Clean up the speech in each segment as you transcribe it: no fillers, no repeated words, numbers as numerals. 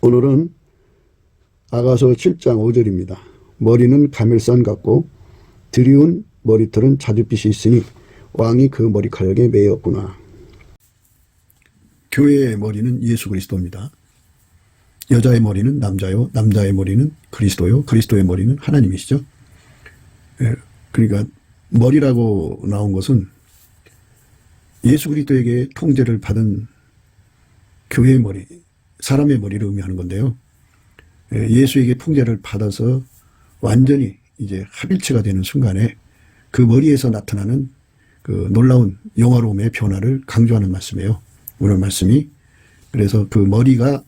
오늘은 아가서 7장 5절입니다. 머리는 가멜산 같고 드리운 머리털은 자줏빛이 있으니 왕이 그 머리카락에 매였구나. 교회의 머리는 예수 그리스도입니다. 여자의 머리는 남자요, 남자의 머리는 그리스도요, 그리스도의 머리는 하나님이시죠. 그러니까 머리라고 나온 것은 예수 그리스도에게 통제를 받은 교회의 머리, 사람의 머리를 의미하는 건데요. 예수에게 통제를 받아서 완전히 이제 합일체가 되는 순간에 그 머리에서 나타나는 그 놀라운 영화로움의 변화를 강조하는 말씀이에요. 오늘 말씀이. 그래서 그 머리가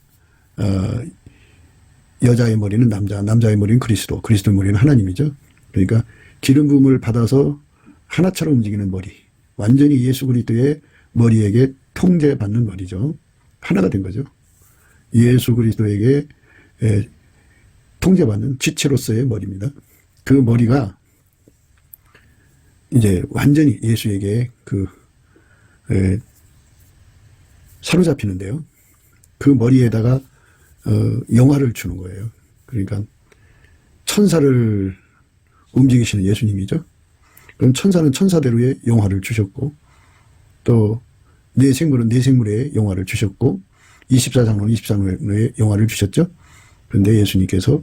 여자의 머리는 남자, 남자의 머리는 그리스도, 그리스도의 머리는 하나님이죠. 그러니까 기름 부음을 받아서 하나처럼 움직이는 머리, 완전히 예수 그리스도의 머리에게 통제받는 머리죠. 하나가 된 거죠. 예수 그리스도에게 통제받는 지체로서의 머리입니다. 그 머리가 이제 완전히 예수에게 사로잡히는데요. 그 머리에다가 영화를 주는 거예요. 그러니까 천사를 움직이시는 예수님이죠. 그럼 천사는 천사대로의 영화를 주셨고, 또 내 생물은 내 생물의 영화를 주셨고, 24장로는 24장로의 영화를 주셨죠. 그런데 예수님께서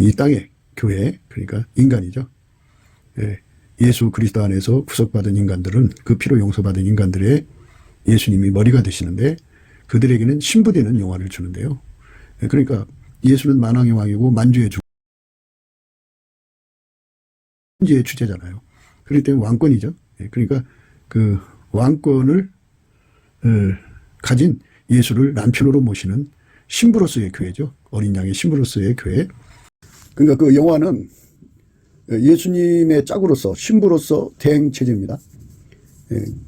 이 땅의 교회, 그러니까 인간이죠. 예수 그리스도 안에서 구속받은 인간들은, 그 피로 용서받은 인간들의 예수님이 머리가 되시는데, 그들에게는 신부되는 영화를 주는데요. 그러니까 예수는 만왕의 왕이고 만주의 주, 천지의 주제잖아요. 그렇기 때문에 왕권이죠. 그러니까 그 왕권을 가진 예수를 남편으로 모시는 신부로서의 교회죠. 어린 양의 신부로서의 교회. 그러니까 그 영화는 예수님의 짝으로서, 신부로서 대행 체제입니다.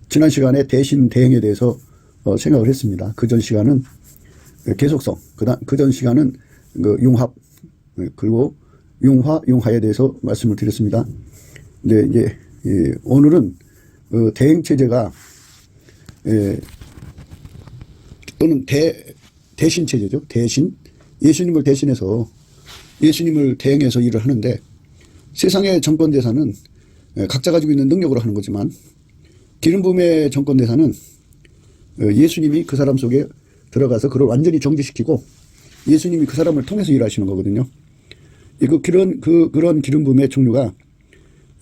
지난 시간에 대신 대행에 대해서 생각을 했습니다. 그전 시간은 계속성, 그전 시간은 그 융합, 그리고 융화, 융하에 대해서 말씀을 드렸습니다. 근데 이제 오늘은 대행 체제가 또는 대신 체제죠. 대신, 예수님을 대신해서 예수님을 대행해서 일을 하는데, 세상의 정권 대사는 각자 가지고 있는 능력으로 하는 거지만 기름 부음의 정권 대사는 예수님이 그 사람 속에 들어가서 그를 완전히 정지시키고 예수님이 그 사람을 통해서 일하시는 거거든요. 그런 기름 부음의 종류가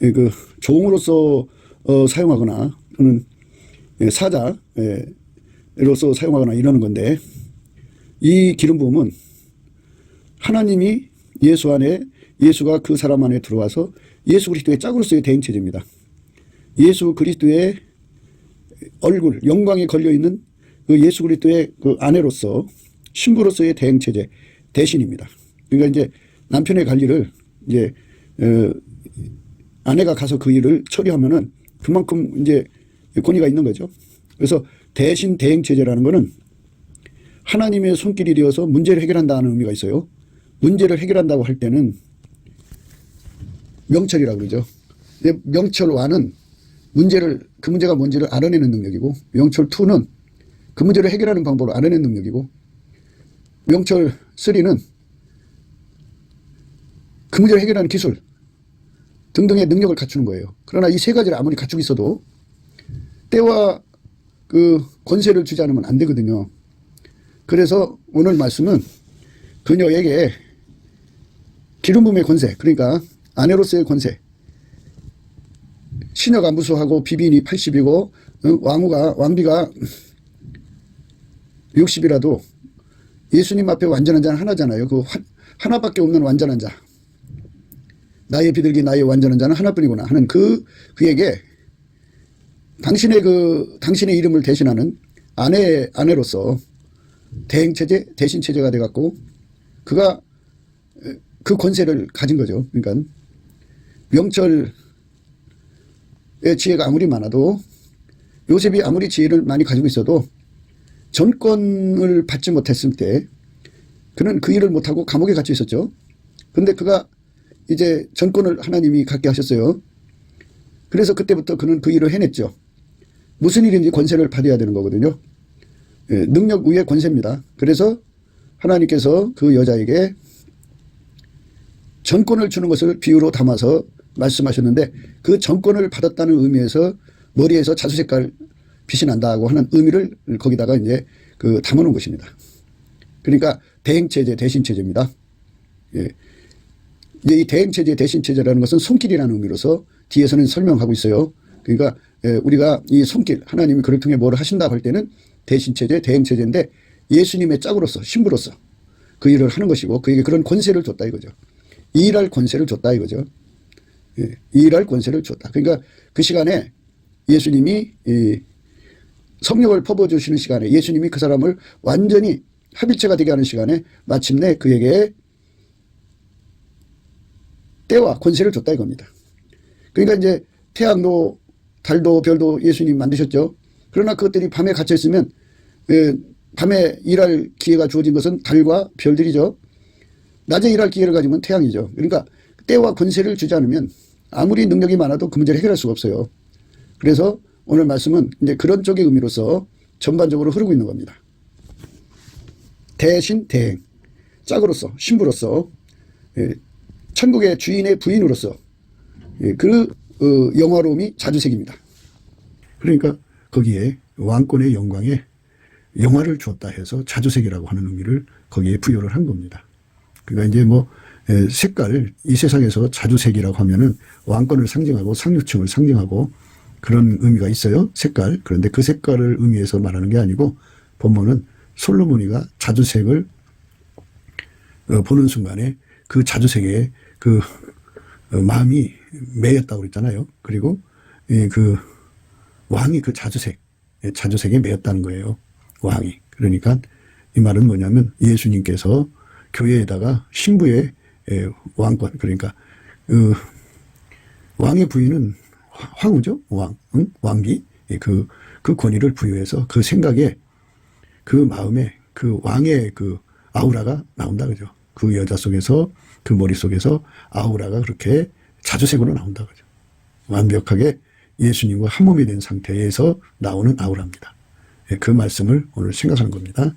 그 종으로서 사용하거나 또는 사자로서 사용하거나 이러는 건데, 이 기름 부음은 하나님이 예수 안에, 예수가 그 사람 안에 들어와서 예수 그리스도의 짝으로서의 대행체제입니다. 예수 그리스도의 얼굴, 영광에 걸려있는 그 예수 그리스도의 그 아내로서, 신부로서의 대행체제, 대신입니다. 그러니까 이제 남편의 갈 일을 이제 아내가 가서 그 일을 처리하면은 그만큼 이제 권위가 있는 거죠. 그래서 대신 대행체제라는 거는 하나님의 손길이 되어서 문제를 해결한다는 의미가 있어요. 문제를 해결한다고 할 때는 명철이라고 그러죠. 명철1은 그 문제가 뭔지를 알아내는 능력이고, 명철2는 그 문제를 해결하는 방법을 알아내는 능력이고, 명철3는 그 문제를 해결하는 기술 등등의 능력을 갖추는 거예요. 그러나 이 세 가지를 아무리 갖추고 있어도 때와 그 권세를 주지 않으면 안 되거든요. 그래서 오늘 말씀은 그녀에게 기름 부음의 권세, 그러니까 아내로서의 권세, 시녀가 무수하고 비빈이 80이고 왕비가 60이라도 예수님 앞에 완전한 자는 하나잖아요. 그 하나밖에 없는 완전한 자, 나의 비둘기 나의 완전한 자는 하나뿐이구나 하는 그에게 당신의 이름을 대신하는 아내로서 대행체제, 대신체제가 돼갖고 그가 그 권세를 가진 거죠. 그러니까 명철의 지혜가 아무리 많아도, 요셉이 아무리 지혜를 많이 가지고 있어도 전권을 받지 못했을 때 그는 그 일을 못하고 감옥에 갇혀 있었죠. 그런데 그가 이제 전권을 하나님이 갖게 하셨어요. 그래서 그때부터 그는 그 일을 해냈죠. 무슨 일인지 권세를 받아야 되는 거거든요. 능력 위에 권세입니다. 그래서 하나님께서 그 여자에게 정권을 주는 것을 비유로 담아서 말씀하셨는데 그 정권을 받았다는 의미에서 머리에서 자수 색깔 빛이 난다고 하는 의미를 거기다가 이제 그 담아놓은 것입니다. 그러니까 대행체제, 대신체제입니다. 예. 이제 이 대행체제, 대신체제라는 것은 손길이라는 의미로서 뒤에서는 설명하고 있어요. 그러니까 우리가 이 손길, 하나님이 그를 통해 뭘 하신다 할 때는 대신체제, 대행체제인데 예수님의 짝으로서, 신부로서 그 일을 하는 것이고 그에게 그런 권세를 줬다 이거죠. 일할 권세를 줬다 이거죠. 예. 일할 권세를 줬다. 그러니까 그 시간에 예수님이 성령을 퍼부어주시는 시간에 예수님이 그 사람을 완전히 합일체가 되게 하는 시간에 마침내 그에게 때와 권세를 줬다 이겁니다. 그러니까 이제 태양도 달도 별도 예수님 만드셨죠. 그러나 그것들이 밤에 갇혀 있으면 밤에 일할 기회가 주어진 것은 달과 별들이죠. 낮에 일할 기회를 가지면 태양이죠. 그러니까 때와 권세를 주지 않으면 아무리 능력이 많아도 그 문제를 해결할 수가 없어요. 그래서 오늘 말씀은 이제 그런 쪽의 의미로서 전반적으로 흐르고 있는 겁니다. 대신 대행, 짝으로서, 신부로서, 천국의 주인의 부인으로서 그 영화로움이 자주색입니다. 그러니까 거기에 왕권의 영광에 영화를 주었다 해서 자주색이라고 하는 의미를 거기에 부여를 한 겁니다. 그러니까 이제 뭐 색깔, 이 세상에서 자주색이라고 하면은 왕권을 상징하고 상류층을 상징하고 그런 의미가 있어요. 색깔. 그런데 그 색깔을 의미해서 말하는 게 아니고 본문은 솔로몬이가 자주색을 보는 순간에 그 자주색에 그 마음이 매였다고 그랬잖아요. 그리고 그 왕이 그 자주색에 매였다는 거예요. 왕이. 그러니까 이 말은 뭐냐면 예수님께서 교회에다가 신부의 왕권, 그러니까 왕의 부인은 황후죠. 왕, 응? 왕기. 그 권위를 부여해서 그 생각에 그 마음에 그 왕의 그 아우라가 나온다 그죠. 그 여자 속에서 그 머릿속에서 아우라가 그렇게 자주색으로 나온다 그죠. 완벽하게 예수님과 한 몸이 된 상태에서 나오는 아우라입니다. 그 말씀을 오늘 생각하는 겁니다.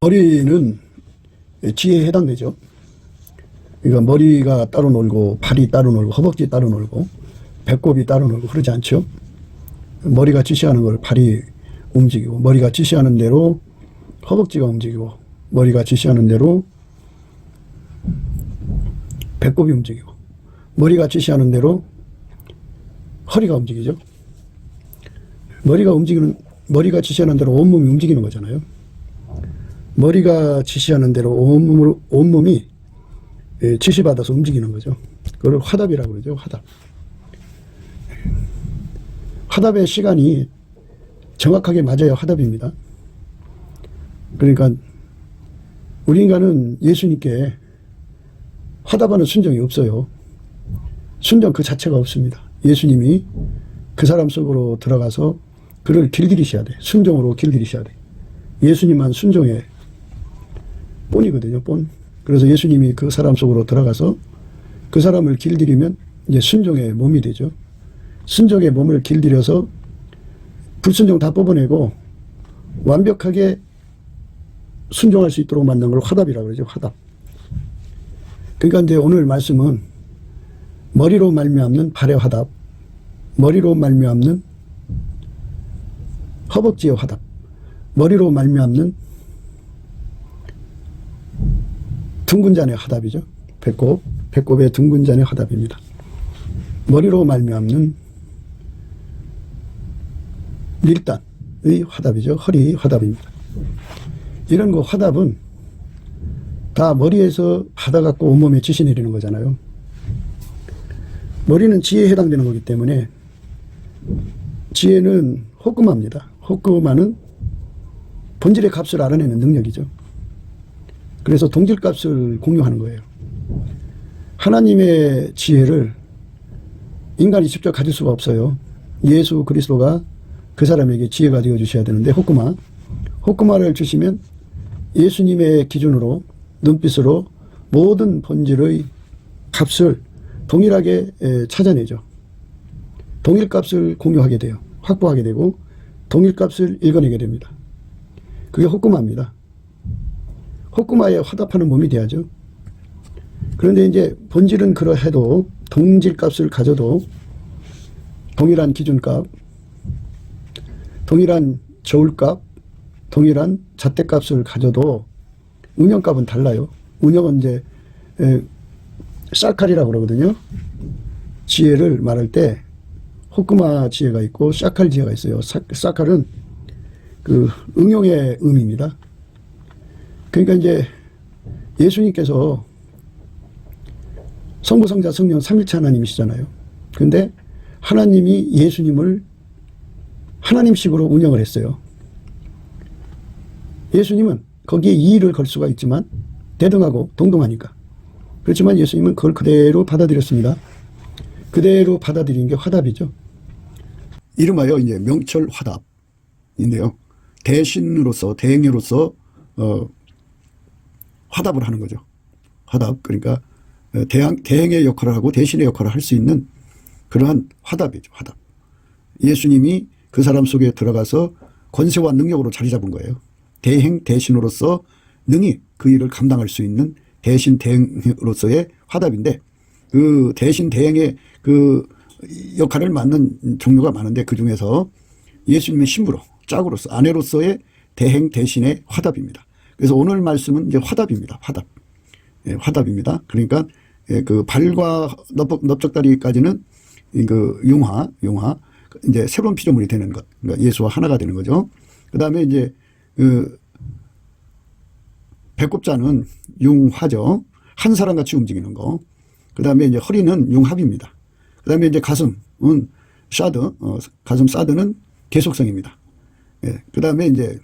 머리는 지혜에 해당되죠. 그러니까 머리가 따로 놀고 발이 따로 놀고 허벅지 따로 놀고 배꼽이 따로 놀고 그러지 않죠. 머리가 지시하는 걸 발이 움직이고 머리가 지시하는 대로 허벅지가 움직이고 머리가 지시하는 대로 배꼽이 움직이고 머리가 지시하는 대로 허리가 움직이죠. 머리가 지시하는 대로 온몸이 움직이는 거잖아요. 머리가 지시하는 대로 온몸이 지시받아서 움직이는 거죠. 그걸 화답이라고 그러죠. 화답. 화답의 시간이 정확하게 맞아야 화답입니다. 그러니까 우리 인간은 예수님께 화답하는 순종이 없어요. 순종 그 자체가 없습니다. 예수님이 그 사람 속으로 들어가서 그를 길들이셔야 돼. 순종으로 길들이셔야 돼. 예수님만 순종의 본이거든요. 본. 그래서 예수님이 그 사람 속으로 들어가서 그 사람을 길들이면 이제 순종의 몸이 되죠. 순종의 몸을 길들여서 불순종 다 뽑아내고 완벽하게 순종할 수 있도록 만든 걸 화답이라고 그러죠. 화답. 그러니까 이제 오늘 말씀은 머리로 말미암는 발의 화답, 머리로 말미암는 허벅지의 화답, 머리로 말미암는 둥근잔의 화답이죠. 배꼽의 둥근잔의 화답입니다. 머리로 말미암는 밀단의 화답이죠. 허리 화답입니다. 이런 거 화답은 다 머리에서 받아갖고 온몸에 지시 내리는 거잖아요. 머리는 지혜에 해당되는 거기 때문에 지혜는 호끄마입니다. 호끄마는 본질의 값을 알아내는 능력이죠. 그래서 동질값을 공유하는 거예요. 하나님의 지혜를 인간이 직접 가질 수가 없어요. 예수 그리스도가 그 사람에게 지혜가 되어 주셔야 되는데 호끄마를 주시면 예수님의 기준으로 눈빛으로 모든 본질의 값을 동일하게 찾아내죠. 동일값을 공유하게 돼요. 확보하게 되고 동일값을 읽어내게 됩니다. 그게 호끄마입니다. 호쿠마에 화답하는 몸이 돼야죠. 그런데 이제 본질은 그러해도 동질값을 가져도 동일한 기준값, 동일한 저울값, 동일한 잣대값을 가져도 운영값은 달라요. 운영은 이제 샤칼이라고 그러거든요. 지혜를 말할 때 호쿠마 지혜가 있고 샤칼 지혜가 있어요. 샤칼은 그 응용의 의미입니다. 그러니까 이제 예수님께서 성부, 성자, 성령 삼일체 하나님이시잖아요. 근데 하나님이 예수님을 하나님식으로 운영을 했어요. 예수님은 거기에 이의를 걸 수가 있지만 대등하고 동등하니까. 그렇지만 예수님은 그걸 그대로 받아들였습니다. 그대로 받아들이는 게 화답이죠. 이름하여 이제 명철 화답인데요. 대신으로서, 대행으로서 화답을 하는 거죠. 화답. 그러니까 대행의 역할을 하고 대신의 역할을 할 수 있는 그러한 화답이죠. 화답. 예수님이 그 사람 속에 들어가서 권세와 능력으로 자리 잡은 거예요. 대행, 대신으로서 능히 그 일을 감당할 수 있는 대신, 대행으로서의 화답인데, 그 대신, 대행의 그 역할을 맡는 종류가 많은데, 그 중에서 예수님의 신부로, 짝으로서, 아내로서의 대행, 대신의 화답입니다. 그래서 오늘 말씀은 이제 화답입니다. 화답. 예, 화답입니다. 그러니까 그 발과 넓적다리까지는 그 융화, 이제 새로운 피조물이 되는 것. 그러니까 예수와 하나가 되는 거죠. 그 다음에 이제 그 배꼽자는 융화죠. 한 사람 같이 움직이는 거. 그 다음에 이제 허리는 융합입니다. 그 다음에 이제 가슴은 사드, 가슴 사드는 계속성입니다. 예, 그 다음에 이제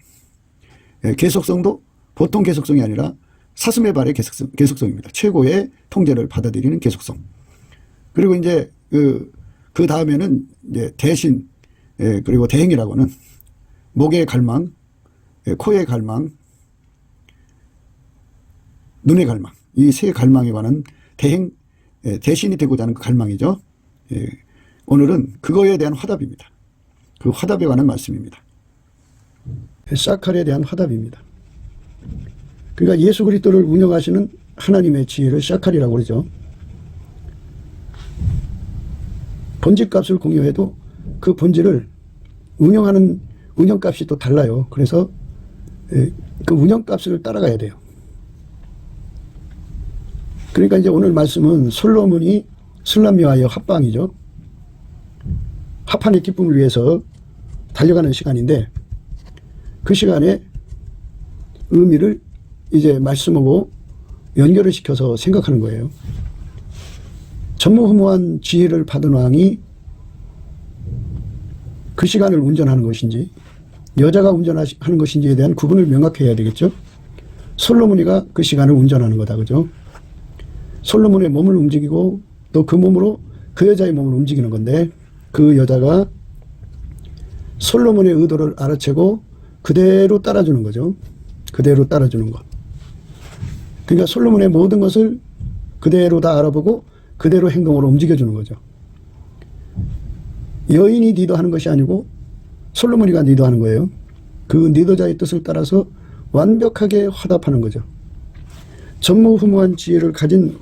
계속성도 보통 계속성이 아니라 사슴의 발의 계속성입니다. 최고의 통제를 받아들이는 계속성. 그리고 이제 그 다음에는 이제 대신, 그리고 대행이라고는 목의 갈망, 코의 갈망, 눈의 갈망, 이 세 갈망에 관한 대행, 대신이 되고자 하는 그 갈망이죠. 오늘은 그거에 대한 화답입니다. 그 화답에 관한 말씀입니다. 샤칼에 대한 화답입니다. 그러니까 예수 그리스도를 운영하시는 하나님의 지혜를 샤칼이라고 그러죠. 본질값을 공유해도 그 본질을 운영하는 운영값이 또 달라요. 그래서 그 운영값을 따라가야 돼요. 그러니까 이제 오늘 말씀은 솔로몬이 술람미와의 합방이죠. 합한의 기쁨을 위해서 달려가는 시간인데, 그 시간에 의미를 이제 말씀하고 연결을 시켜서 생각하는 거예요. 전무후무한 지혜를 받은 왕이 그 시간을 운전하는 것인지 여자가 운전하는 것인지에 대한 구분을 명확히 해야 되겠죠. 솔로몬이가 그 시간을 운전하는 거다. 그죠? 솔로몬의 몸을 움직이고 또 그 몸으로 그 여자의 몸을 움직이는 건데, 그 여자가 솔로몬의 의도를 알아채고 그대로 따라주는 거죠. 그대로 따라주는 것. 그러니까 솔로몬의 모든 것을 그대로 다 알아보고 그대로 행동으로 움직여주는 거죠. 여인이 리더하는 것이 아니고 솔로몬이가 리더하는 거예요. 그 리더자의 뜻을 따라서 완벽하게 화답하는 거죠. 전무후무한 지혜를 가진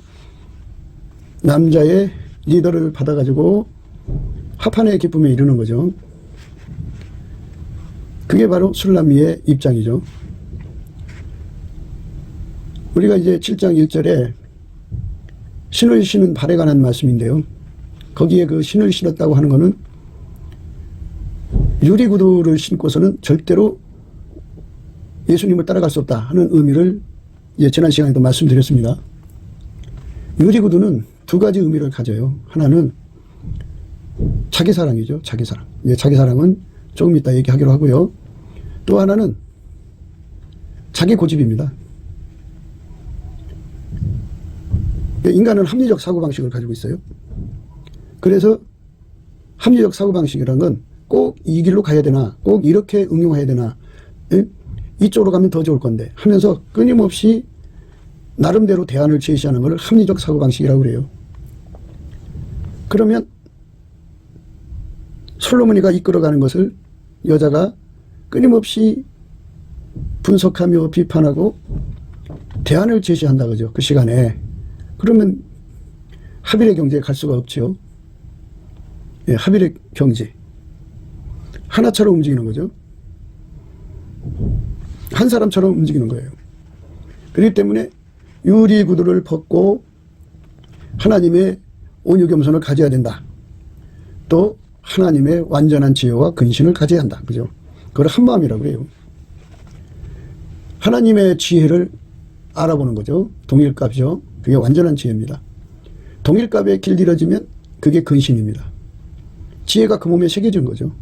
남자의 리더를 받아가지고 합한의 기쁨에 이르는 거죠. 그게 바로 술람미의 입장이죠. 우리가 이제 7장 1절에 신을 신은 발에 관한 말씀인데요. 거기에 그 신을 신었다고 하는 것은 유리구두를 신고서는 절대로 예수님을 따라갈 수 없다 하는 의미를 지난 시간에도 말씀드렸습니다. 유리구두는 두 가지 의미를 가져요. 하나는 자기 사랑이죠. 자기 사랑. 자기 사랑은 조금 이따 얘기하기로 하고요. 또 하나는 자기 고집입니다. 인간은 합리적 사고방식을 가지고 있어요. 그래서 합리적 사고방식이라는 건 꼭 이 길로 가야 되나, 꼭 이렇게 응용해야 되나, 이쪽으로 가면 더 좋을 건데 하면서 끊임없이 나름대로 대안을 제시하는 것을 합리적 사고방식이라고 그래요. 그러면 솔로몬이가 이끌어가는 것을 여자가 끊임없이 분석하며 비판하고 대안을 제시한다 그죠. 그 시간에. 그러면 하빌의 경제에 갈 수가 없죠. 예, 하빌의 경제. 하나처럼 움직이는 거죠. 한 사람처럼 움직이는 거예요. 그렇기 때문에 유리 구두를 벗고 하나님의 온유 겸손을 가져야 된다. 또 하나님의 완전한 지혜와 근신을 가져야 한다. 그죠? 그걸 한마음이라고 그래요. 하나님의 지혜를 알아보는 거죠. 동일값이죠. 그게 완전한 지혜입니다. 동일값에 길들여지면 그게 근신입니다. 지혜가 그 몸에 새겨진 거죠.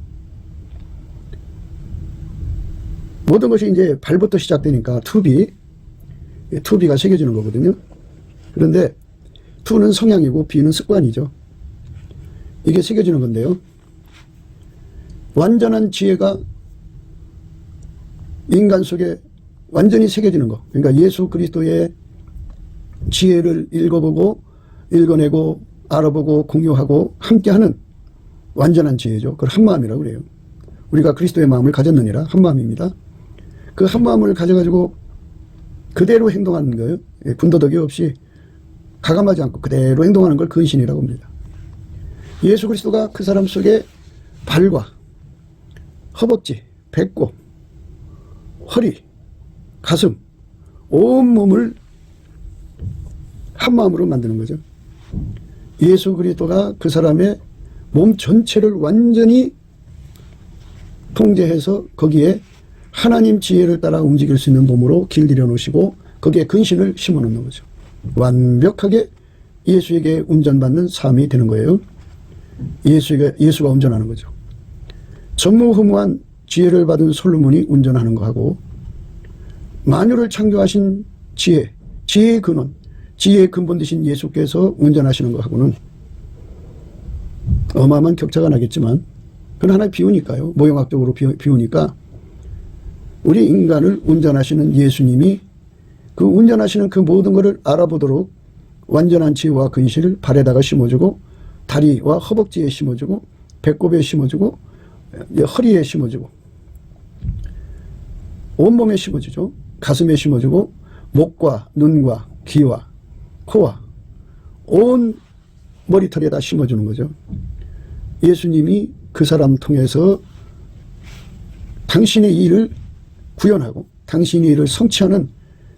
모든 것이 이제 발부터 시작되니까 투비가 새겨지는 거거든요. 그런데 투는 성향이고 비는 습관이죠. 이게 새겨지는 건데요. 완전한 지혜가 인간 속에 완전히 새겨지는 거. 그러니까 예수 그리스도의 지혜를 읽어보고 읽어내고 알아보고 공유하고 함께하는 완전한 지혜죠. 그걸 한마음이라고 그래요. 우리가 그리스도의 마음을 가졌느니라 한마음입니다. 그 한마음을 가져가지고 그대로 행동하는 거예요. 군더더기 없이 가감하지 않고 그대로 행동하는 걸 근신이라고 합니다. 예수 그리스도가 그 사람 속에 발과 허벅지, 배꼽, 허리, 가슴, 온몸을 한마음으로 만드는 거죠. 예수 그리스도가 그 사람의 몸 전체를 완전히 통제해서 거기에 하나님 지혜를 따라 움직일 수 있는 몸으로 길들여 놓으시고 거기에 근신을 심어 놓는 거죠. 완벽하게 예수에게 운전받는 삶이 되는 거예요. 예수가 운전하는 거죠. 전무후무한 지혜를 받은 솔로몬이 운전하는 거하고 만유를 창조하신 지혜의 근원, 지혜의 근본 되신 예수께서 운전하시는 거하고는 어마어마한 격차가 나겠지만 그건 하나의 비유니까요. 모형학적으로 비유니까 우리 인간을 운전하시는 예수님이 그 운전하시는 그 모든 것을 알아보도록 완전한 지혜와 근신을 발에다가 심어주고 다리와 허벅지에 심어주고 배꼽에 심어주고 허리에 심어주고 온몸에 심어주죠. 가슴에 심어주고 목과 눈과 귀와 코와 온 머리털에다 심어주는 거죠. 예수님이 그 사람 통해서 당신의 일을 구현하고 당신의 일을 성취하는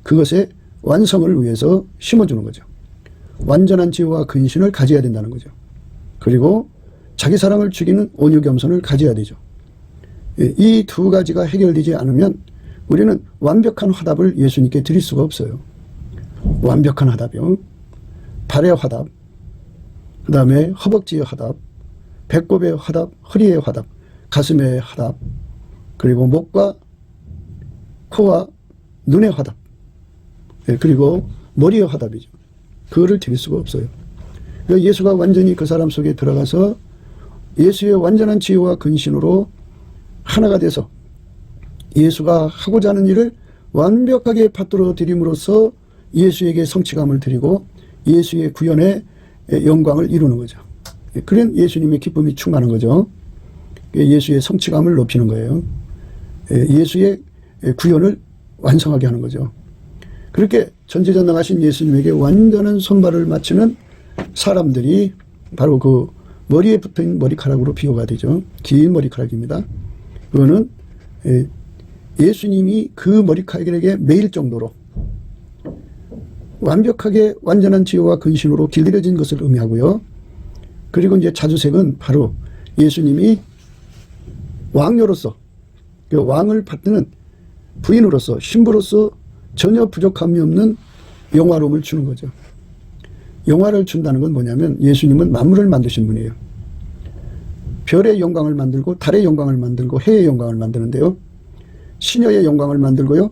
그것의 완성을 위해서 심어주는 거죠. 완전한 지혜와 근신을 가져야 된다는 거죠. 그리고 자기 사랑을 죽이는 온유 겸손을 가져야 되죠. 이 두 가지가 해결되지 않으면 우리는 완벽한 화답을 예수님께 드릴 수가 없어요. 완벽한 화답이요. 발의 화답, 그 다음에 허벅지의 화답, 배꼽의 화답, 허리의 화답, 가슴의 화답, 그리고 목과 코와 눈의 화답, 그리고 머리의 화답이죠. 그거를 드릴 수가 없어요. 그러니까 예수가 완전히 그 사람 속에 들어가서 예수의 완전한 지혜와 근신으로 하나가 돼서 예수가 하고자 하는 일을 완벽하게 받들어 드림으로써 예수에게 성취감을 드리고 예수의 구현의 영광을 이루는 거죠. 그런 예수님의 기쁨이 충만한 거죠. 예수의 성취감을 높이는 거예요. 예수의 구현을 완성하게 하는 거죠. 그렇게 전지전능하신 예수님에게 완전한 손발을 맞추는 사람들이 바로 그 머리에 붙어있는 머리카락으로 비유가 되죠. 긴 머리카락입니다. 그거는 예수님이 그 머리카락에게 매일 정도로 완벽하게 완전한 지혜와 근신으로 길들여진 것을 의미하고요. 그리고 이제 자주색은 바로 예수님이 왕녀로서 그 왕을 받드는 부인으로서 신부로서 전혀 부족함이 없는 영화로움을 주는 거죠. 영화를 준다는 건 뭐냐면 예수님은 만물을 만드신 분이에요. 별의 영광을 만들고 달의 영광을 만들고 해의 영광을 만드는데요. 시녀의 영광을 만들고요.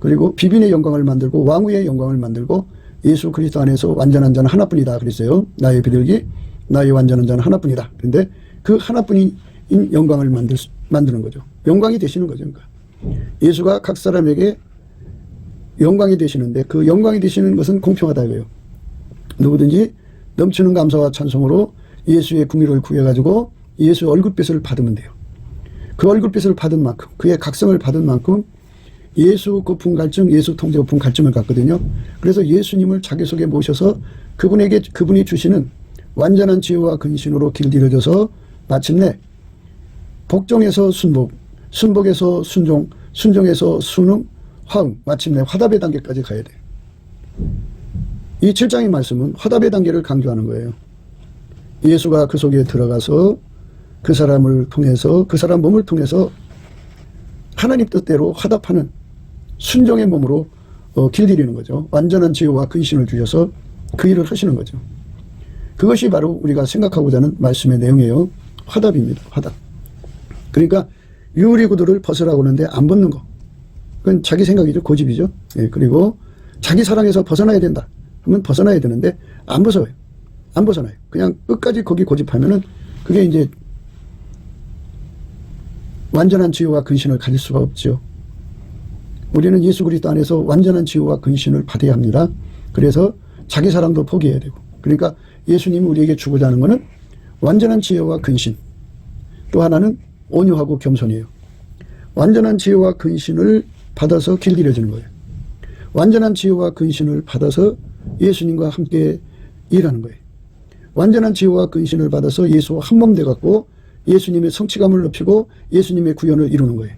그리고 비빈의 영광을 만들고 왕후의 영광을 만들고 예수 그리스도 안에서 완전한 자는 하나뿐이다 그랬어요. 나의 비둘기 나의 완전한 자는 하나뿐이다. 그런데 그 하나뿐인 영광을 만드는 거죠. 영광이 되시는 거죠. 그러니까 예수가 각 사람에게 영광이 되시는데 그 영광이 되시는 것은 공평하다 이거예요. 누구든지 넘치는 감사와 찬송으로 예수의 궁유를 구해가지고 예수의 얼굴빛을 받으면 돼요. 그 얼굴빛을 받은 만큼 그의 각성을 받은 만큼 예수 고품 갈증, 예수 통제 고품 갈증을 갖거든요. 그래서 예수님을 자기 속에 모셔서 그분이 주시는 완전한 지혜와 근신으로 길들여져서 마침내 복종에서 순복, 순복에서 순종, 순종에서 순응, 화응, 마침내 화답의 단계까지 가야 돼요. 이 7장의 말씀은 화답의 단계를 강조하는 거예요. 예수가 그 속에 들어가서 그 사람을 통해서, 그 사람 몸을 통해서 하나님 뜻대로 화답하는 순종의 몸으로 길들이는 거죠. 완전한 지혜와 근신을 주셔서 그 일을 하시는 거죠. 그것이 바로 우리가 생각하고자 하는 말씀의 내용이에요. 화답입니다. 화답. 그러니까 유리구두를 벗으라고 하는데 안 벗는 거. 그건 자기 생각이죠. 고집이죠. 예, 그리고 자기 사랑에서 벗어나야 된다. 그러면 벗어나야 되는데 안 벗어요. 안 벗어나요. 그냥 끝까지 거기 고집하면은 그게 이제 완전한 지혜와 근신을 가질 수가 없죠. 우리는 예수 그리스도 안에서 완전한 지혜와 근신을 받아야 합니다. 그래서 자기 사랑도 포기해야 되고. 그러니까 예수님이 우리에게 주고자 하는 것은 완전한 지혜와 근신. 또 하나는 온유하고 겸손이에요. 완전한 지혜와 근신을 받아서 길들여지는 거예요. 완전한 지혜와 근신을 받아서 예수님과 함께 일하는 거예요. 완전한 지혜와 근신을 받아서 예수와 한 몸 돼갖고 예수님의 성취감을 높이고 예수님의 구현을 이루는 거예요.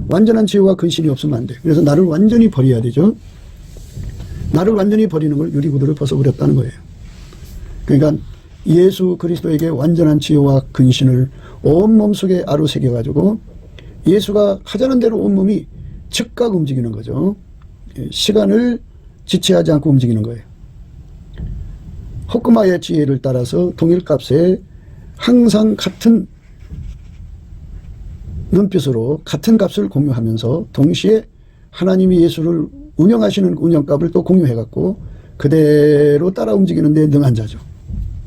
완전한 지혜와 근신이 없으면 안 돼. 그래서 나를 완전히 버려야 되죠. 나를 완전히 버리는 걸 유리구두를 벗어버렸다는 거예요. 그러니까 예수 그리스도에게 완전한 지혜와 근신을 온몸 속에 아로새겨가지고 예수가 하자는 대로 온몸이 즉각 움직이는 거죠. 시간을 지체하지 않고 움직이는 거예요. 호크마의 지혜를 따라서 동일값에 항상 같은 눈빛으로 같은 값을 공유하면서 동시에 하나님이 예수를 운영하시는 운영값을 또 공유해갖고 그대로 따라 움직이는 데 능한 자죠.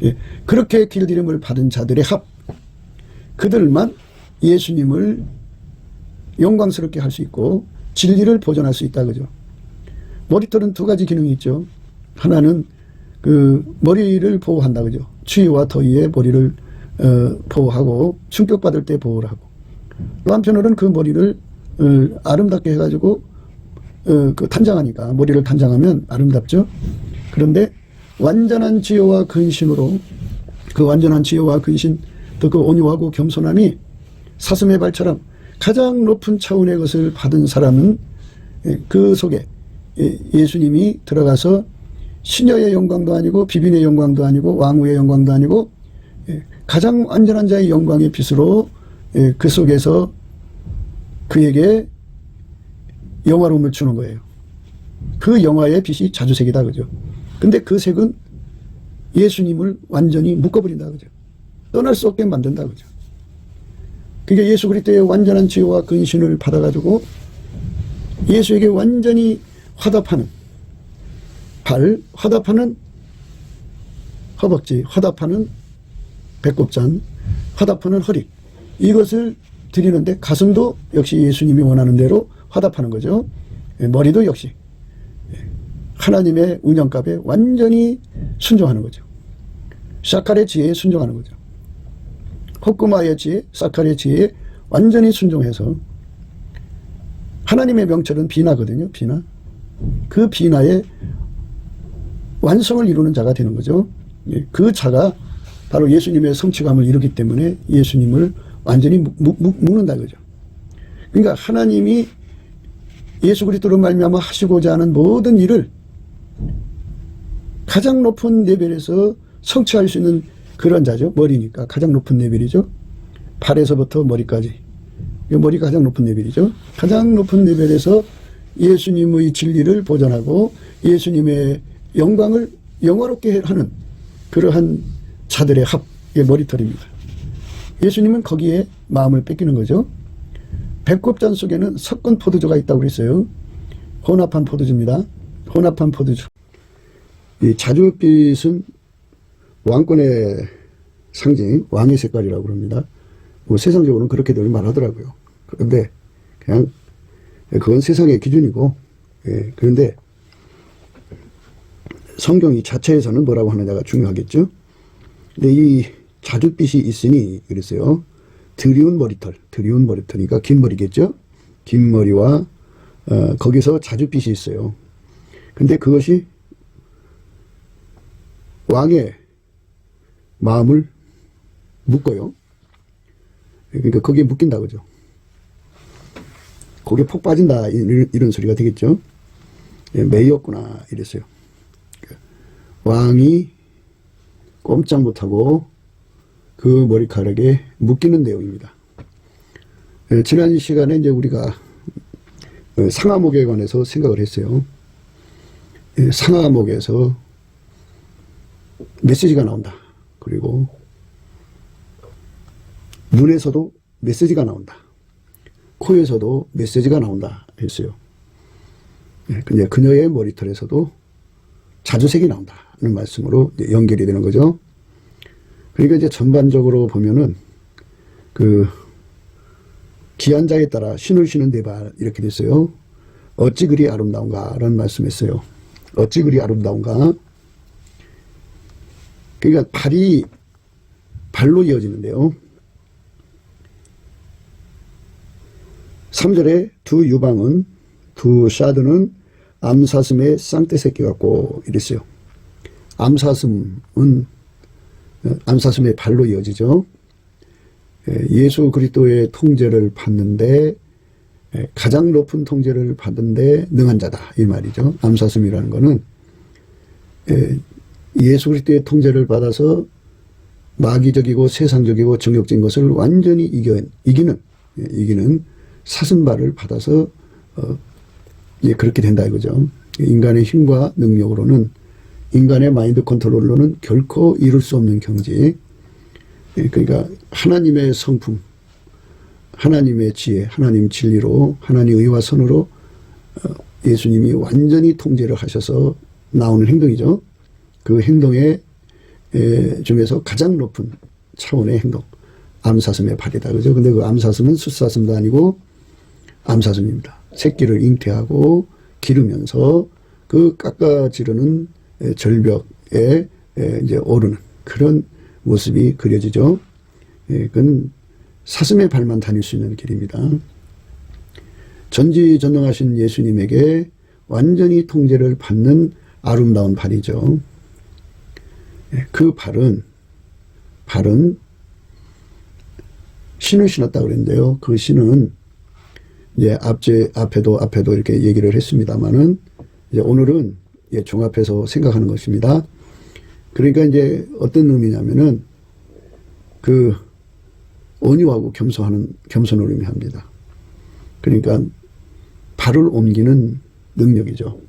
예, 그렇게 길들임을 받은 자들의 합, 그들만 예수님을 영광스럽게 할 수 있고 진리를 보존할 수 있다 그죠. 머리털은 두 가지 기능이 있죠. 하나는 그 머리를 보호한다 그죠. 추위와 더위에 머리를 보호하고 충격받을 때 보호를 하고, 또 한편으로는 그 머리를 아름답게 해가지고 그 단장하니까 머리를 단장하면 아름답죠. 그런데 완전한 지혜와 근신으로 그 완전한 지혜와 근신 또 그 온유하고 겸손함이 사슴의 발처럼 가장 높은 차원의 것을 받은 사람은 그 속에 예수님이 들어가서 시녀의 영광도 아니고 비빈의 영광도 아니고 왕후의 영광도 아니고 가장 완전한 자의 영광의 빛으로 그 속에서 그에게 영화로움을 주는 거예요. 그 영화의 빛이 자주색이다 그죠. 근데 그 색은 예수님을 완전히 묶어버린다 그죠. 떠날 수 없게 만든다 그죠. 그게 예수 그리스도의 완전한 지혜와 근신을 받아가지고 예수에게 완전히 화답하는 발, 화답하는 허벅지, 화답하는 배꼽잔, 화답하는 허리, 이것을 드리는데 가슴도 역시 예수님이 원하는 대로 화답하는 거죠. 머리도 역시 하나님의 운영값에 완전히 순종하는 거죠. 사칼의 지혜에 순종하는 거죠. 호크마의 지혜, 사칼의 지혜에 완전히 순종해서 하나님의 명철은 비나거든요. 비나. 그 비나의 완성을 이루는 자가 되는 거죠. 그 자가 바로 예수님의 성취감을 이루기 때문에 예수님을 완전히 묶는다 그죠. 그러니까 하나님이 예수 그리스도로 말미암아 하시고자 하는 모든 일을 가장 높은 레벨에서 성취할 수 있는 그런 자죠. 머리니까 가장 높은 레벨이죠. 발에서부터 머리까지. 머리가 가장 높은 레벨이죠. 가장 높은 레벨에서 예수님의 진리를 보존하고 예수님의 영광을 영화롭게 하는 그러한 자들의 합의 머리털입니다. 예수님은 거기에 마음을 뺏기는 거죠. 배꼽잔 속에는 섞은 포도주가 있다고 그랬어요. 혼합한 포도주입니다. 혼합한 포도주. 이 자줏빛은 왕권의 상징, 왕의 색깔이라고 그럽니다. 뭐 세상적으로는 그렇게들 말하더라고요. 그런데 그냥 그건 세상의 기준이고, 예, 그런데 성경 이 자체에서는 뭐라고 하느냐가 중요하겠죠. 근데 이 자줏빛이 있으니 그랬어요. 드리운 머리털, 드리운 머리털이니까 긴 머리겠죠. 긴 머리와 거기서 자줏빛이 있어요. 근데 그것이 왕의 마음을 묶어요. 그러니까 거기에 묶인다 그죠. 거기에 폭 빠진다 이런 소리가 되겠죠. 매였구나 이랬어요. 왕이 꼼짝 못하고 그 머리카락에 묶이는 내용입니다. 지난 시간에 이제 우리가 상하목에 관해서 생각을 했어요. 상하목에서 메시지가 나온다. 그리고 눈에서도 메시지가 나온다. 코에서도 메시지가 나온다 했어요. 근데 그녀의 머리털에서도 자주색이 나온다는 말씀으로 연결이 되는 거죠. 그러니까 이제 전반적으로 보면은 그 귀한 자에 따라 신을 신은 대발 이렇게 됐어요. 어찌 그리 아름다운가 라는 말씀했어요. 어찌 그리 아름다운가. 그러니까 발로 이어지는데요. 3절에 두 유방은 두 샤드는 암사슴의 쌍떼 새끼 같고 이랬어요. 암사슴의 발로 이어지죠. 예수 그리스도의 통제를 받는데 가장 높은 통제를 받는데 능한 자다 이 말이죠. 암사슴이라는 거는 예수 그리스도의 통제를 받아서 마귀적이고 세상적이고 정욕적인 것을 완전히 이기는 사슴발을 받아서 그렇게 된다 이거죠. 인간의 힘과 능력으로는, 인간의 마인드 컨트롤로는 결코 이룰 수 없는 경지. 그러니까 하나님의 성품, 하나님의 지혜, 하나님 진리로, 하나님 의와 선으로 예수님이 완전히 통제를 하셔서 나오는 행동이죠. 그 행동의 중에서 가장 높은 차원의 행동, 암사슴의 발이다 그죠. 근데 그 암사슴은 숫사슴도 아니고 암사슴입니다. 새끼를 잉태하고 기르면서 그 깎아지르는 절벽에 이제 오르는 그런 모습이 그려지죠. 그건 사슴의 발만 다닐 수 있는 길입니다. 전지전능하신 예수님에게 완전히 통제를 받는 아름다운 발이죠. 그 발은 신을 신었다고 그랬는데요. 그 신은 이제 앞에도 이렇게 얘기를 했습니다만은 이제 오늘은 종합해서 생각하는 것입니다. 그러니까 이제 어떤 의미냐면은 그 온유하고 겸손을 의미합니다. 그러니까 발을 옮기는 능력이죠.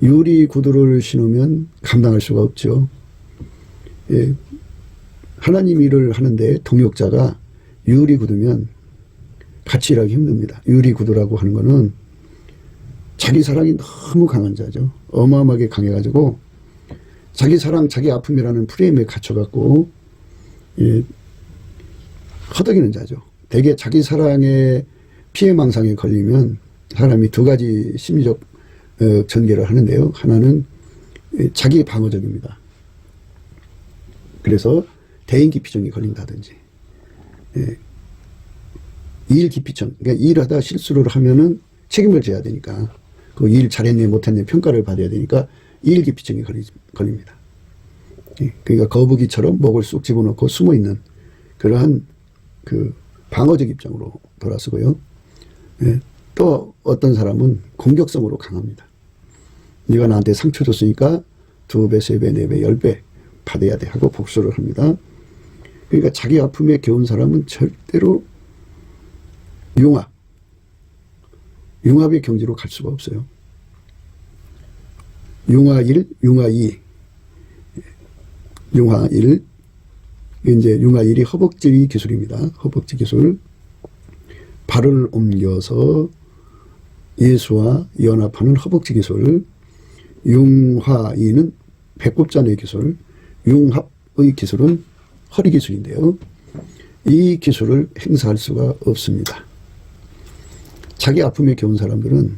유리 구두를 신으면 감당할 수가 없죠. 하나님 일을 하는데 동역자가 유리 구두면 같이 일하기 힘듭니다. 유리 구두라고 하는 거는 자기 사랑이 너무 강한 자죠. 어마어마하게 강해가지고 자기 사랑, 자기 아픔이라는 프레임에 갇혀갖고 허덕이는 자죠. 대개 자기 사랑에 피해망상에 걸리면 사람이 두 가지 심리적 전개를 하는데요. 하나는 자기 방어적입니다. 그래서 대인기피증이 걸린다든지 이일기피증, 그러니까 일하다 실수를 하면은 책임을 져야 되니까 그 일 잘했네 못했네 평가를 받아야 되니까 이일기피증이 걸립니다. 그러니까 거북이처럼 목을 쑥 집어넣고 숨어있는 그러한 그 방어적 입장으로 돌아서고요. 또 어떤 사람은 공격성으로 강합니다. 네가 나한테 상처 줬으니까 2배, 3배, 4배, 10배 받아야 돼 하고 복수를 합니다. 그러니까 자기 아픔에 겨운 사람은 절대로 융합의 경지로 갈 수가 없어요. 융화 1, 융화 2. 융화 1. 이제 융화 1이 허벅지 기술입니다. 허벅지 기술. 발을 옮겨서 예수와 연합하는 허벅지 기술. 융화 2는 배꼽잔의 기술. 융합의 기술은 허리 기술인데요. 이 기술을 행사할 수가 없습니다. 자기 아픔에 겨운 사람들은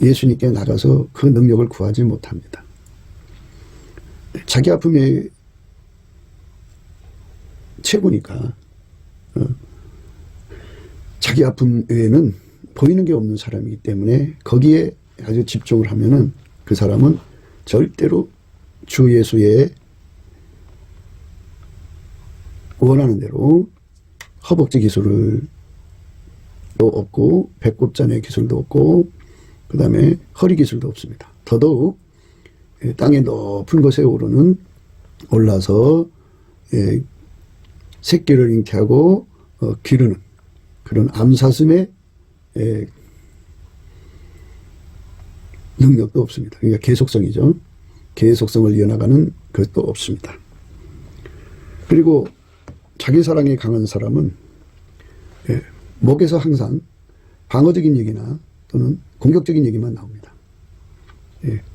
예수님께 나가서 그 능력을 구하지 못합니다. 자기 아픔에 최고니까 자기 아픔 외에는 보이는 게 없는 사람이기 때문에 거기에 아주 집중을 하면은 그 사람은 절대로 주 예수의 원하는 대로 허벅지 기술도 없고 배꼽잔의 기술도 없고 그 다음에 허리 기술도 없습니다. 더더욱 땅의 높은 곳에 올라서 새끼를 잉태하고 기르는 그런 암사슴의 능력도 없습니다. 그러니까 계속성이죠. 계속성을 이어나가는 것도 없습니다. 그리고 자기 사랑이 강한 사람은 목에서 항상 방어적인 얘기나 또는 공격적인 얘기만 나옵니다.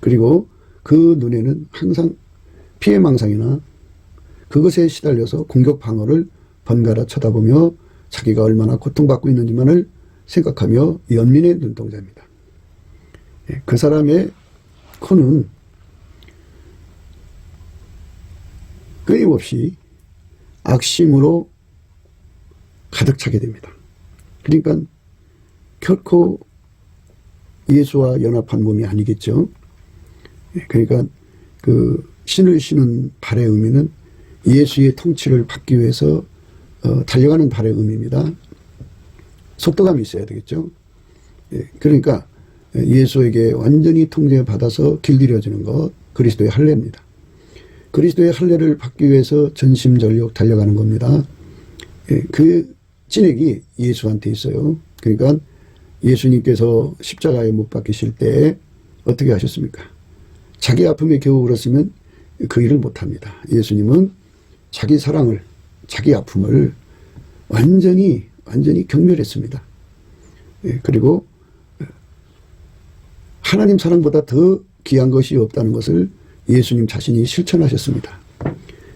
그리고 그 눈에는 항상 피해망상이나 그것에 시달려서 공격 방어를 번갈아 쳐다보며 자기가 얼마나 고통받고 있는지만을 생각하며 연민의 눈동자입니다. 그 사람의 코는 끊임없이 악심으로 가득 차게 됩니다. 그러니까 결코 예수와 연합한 몸이 아니겠죠. 그러니까 그 신을 신은 발의 의미는 예수의 통치를 받기 위해서 달려가는 발의 의미입니다. 속도감이 있어야 되겠죠. 그러니까 예수에게 완전히 통제받아서 길들여지는 것, 그리스도의 할례입니다. 그리스도의 할례를 받기 위해서 전심전력 달려가는 겁니다. 그 진액이 예수한테 있어요. 그러니까 예수님께서 십자가에 못 박히실 때 어떻게 하셨습니까? 자기 아픔에 겨우 울었으면 그 일을 못합니다. 예수님은 자기 사랑을, 자기 아픔을 완전히 경멸했습니다. 그리고 하나님 사랑보다 더 귀한 것이 없다는 것을 예수님 자신이 실천하셨습니다.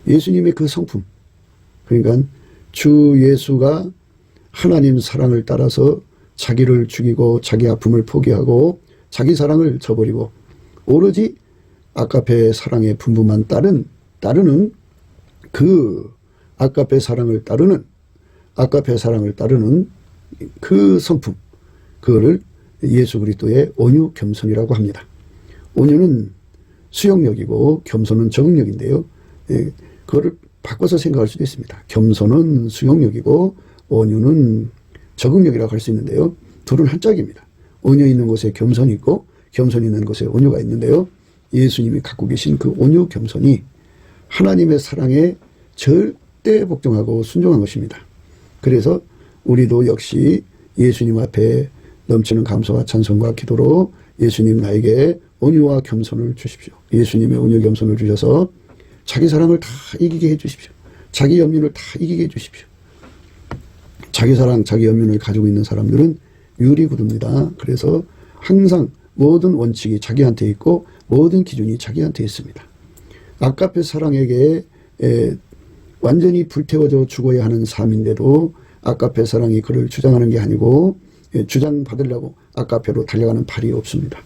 예수님의 그 성품, 그러니까 주 예수가 하나님 사랑을 따라서 자기를 죽이고 자기 아픔을 포기하고 자기 사랑을 저버리고 오로지 아가페 사랑의 분부만 따르는 그 아가페 사랑을 따르는 그 성품, 그거를 예수 그리스도의 온유 겸손이라고 합니다. 온유는 수용력이고 겸손은 적응력인데요. 그거를 바꿔서 생각할 수도 있습니다. 겸손은 수용력이고 온유는 적응력이라고 할 수 있는데요. 둘은 한 짝입니다. 온유 있는 곳에 겸손이 있고 겸손이 있는 곳에 온유가 있는데요. 예수님이 갖고 계신 그 온유 겸손이 하나님의 사랑에 절대 복종하고 순종한 것입니다. 그래서 우리도 역시 예수님 앞에 넘치는 감사와 찬송과 기도로 예수님 나에게 온유와 겸손을 주십시오. 예수님의 온유 겸손을 주셔서 자기 사랑을 다 이기게 해 주십시오. 자기 연민을 다 이기게 해 주십시오. 자기 사랑, 자기 연민을 가지고 있는 사람들은 유리구두입니다. 그래서 항상 모든 원칙이 자기한테 있고 모든 기준이 자기한테 있습니다. 아가페 사랑에게 완전히 불태워져 죽어야 하는 삶인데도 아가페 사랑이 그를 주장하는 게 아니고 주장받으려고 아가페로 달려가는 발이 없습니다.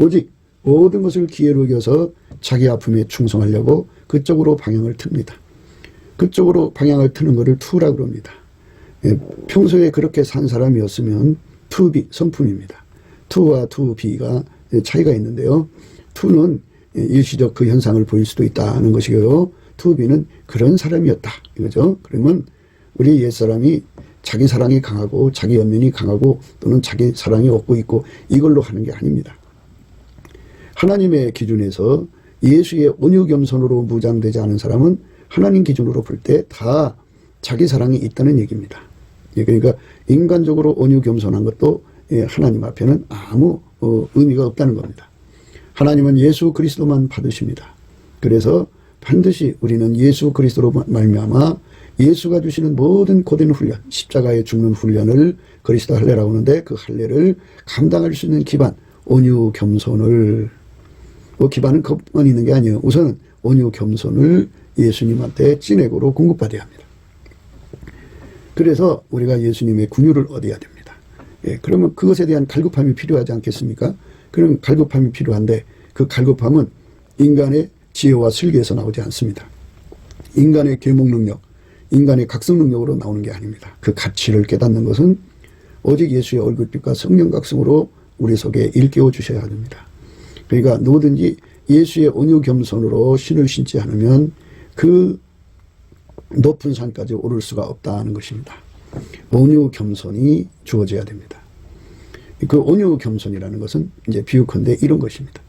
오직 모든 것을 기회로 여겨서 자기 아픔에 충성하려고 그쪽으로 방향을 틉니다. 그쪽으로 방향을 트는 것을 투라고 그럽니다. 평소에 그렇게 산 사람이었으면 투비, 성품입니다. 투와 투비가 차이가 있는데요. 투는 일시적 그 현상을 보일 수도 있다는 것이고요. 투비는 그런 사람이었다 이거죠. 그러면 우리 옛사람이 자기 사랑이 강하고 자기 연민이 강하고 또는 자기 사랑이 없고 있고 이걸로 하는 게 아닙니다. 하나님의 기준에서 예수의 온유 겸손으로 무장되지 않은 사람은 하나님 기준으로 볼 때 다 자기 사랑이 있다는 얘기입니다. 그러니까 인간적으로 온유 겸손한 것도 하나님 앞에는 아무 의미가 없다는 겁니다. 하나님은 예수 그리스도만 받으십니다. 그래서 반드시 우리는 예수 그리스도로 말미암아 예수가 주시는 모든 고된 훈련, 십자가에 죽는 훈련을 그리스도 할례라고 하는데 그 할례를 감당할 수 있는 기반, 온유 겸손을 기반은 그것만 있는 게 아니에요. 우선 온유 겸손을 예수님한테 찐액으로 공급받아야 합니다. 그래서 우리가 예수님의 군유를 얻어야 됩니다. 그러면 그것에 대한 갈급함이 필요하지 않겠습니까? 그럼 갈급함이 필요한데 그 갈급함은 인간의 지혜와 슬기에서 나오지 않습니다. 인간의 계몽 능력, 인간의 각성 능력으로 나오는 게 아닙니다. 그 가치를 깨닫는 것은 오직 예수의 얼굴빛과 성령 각성으로 우리 속에 일깨워 주셔야 합니다. 그러니까 누구든지 예수의 온유 겸손으로 신을 신지 않으면 그 높은 산까지 오를 수가 없다는 것입니다. 온유 겸손이 주어져야 됩니다. 그 온유 겸손이라는 것은 이제 비유컨대 이런 것입니다.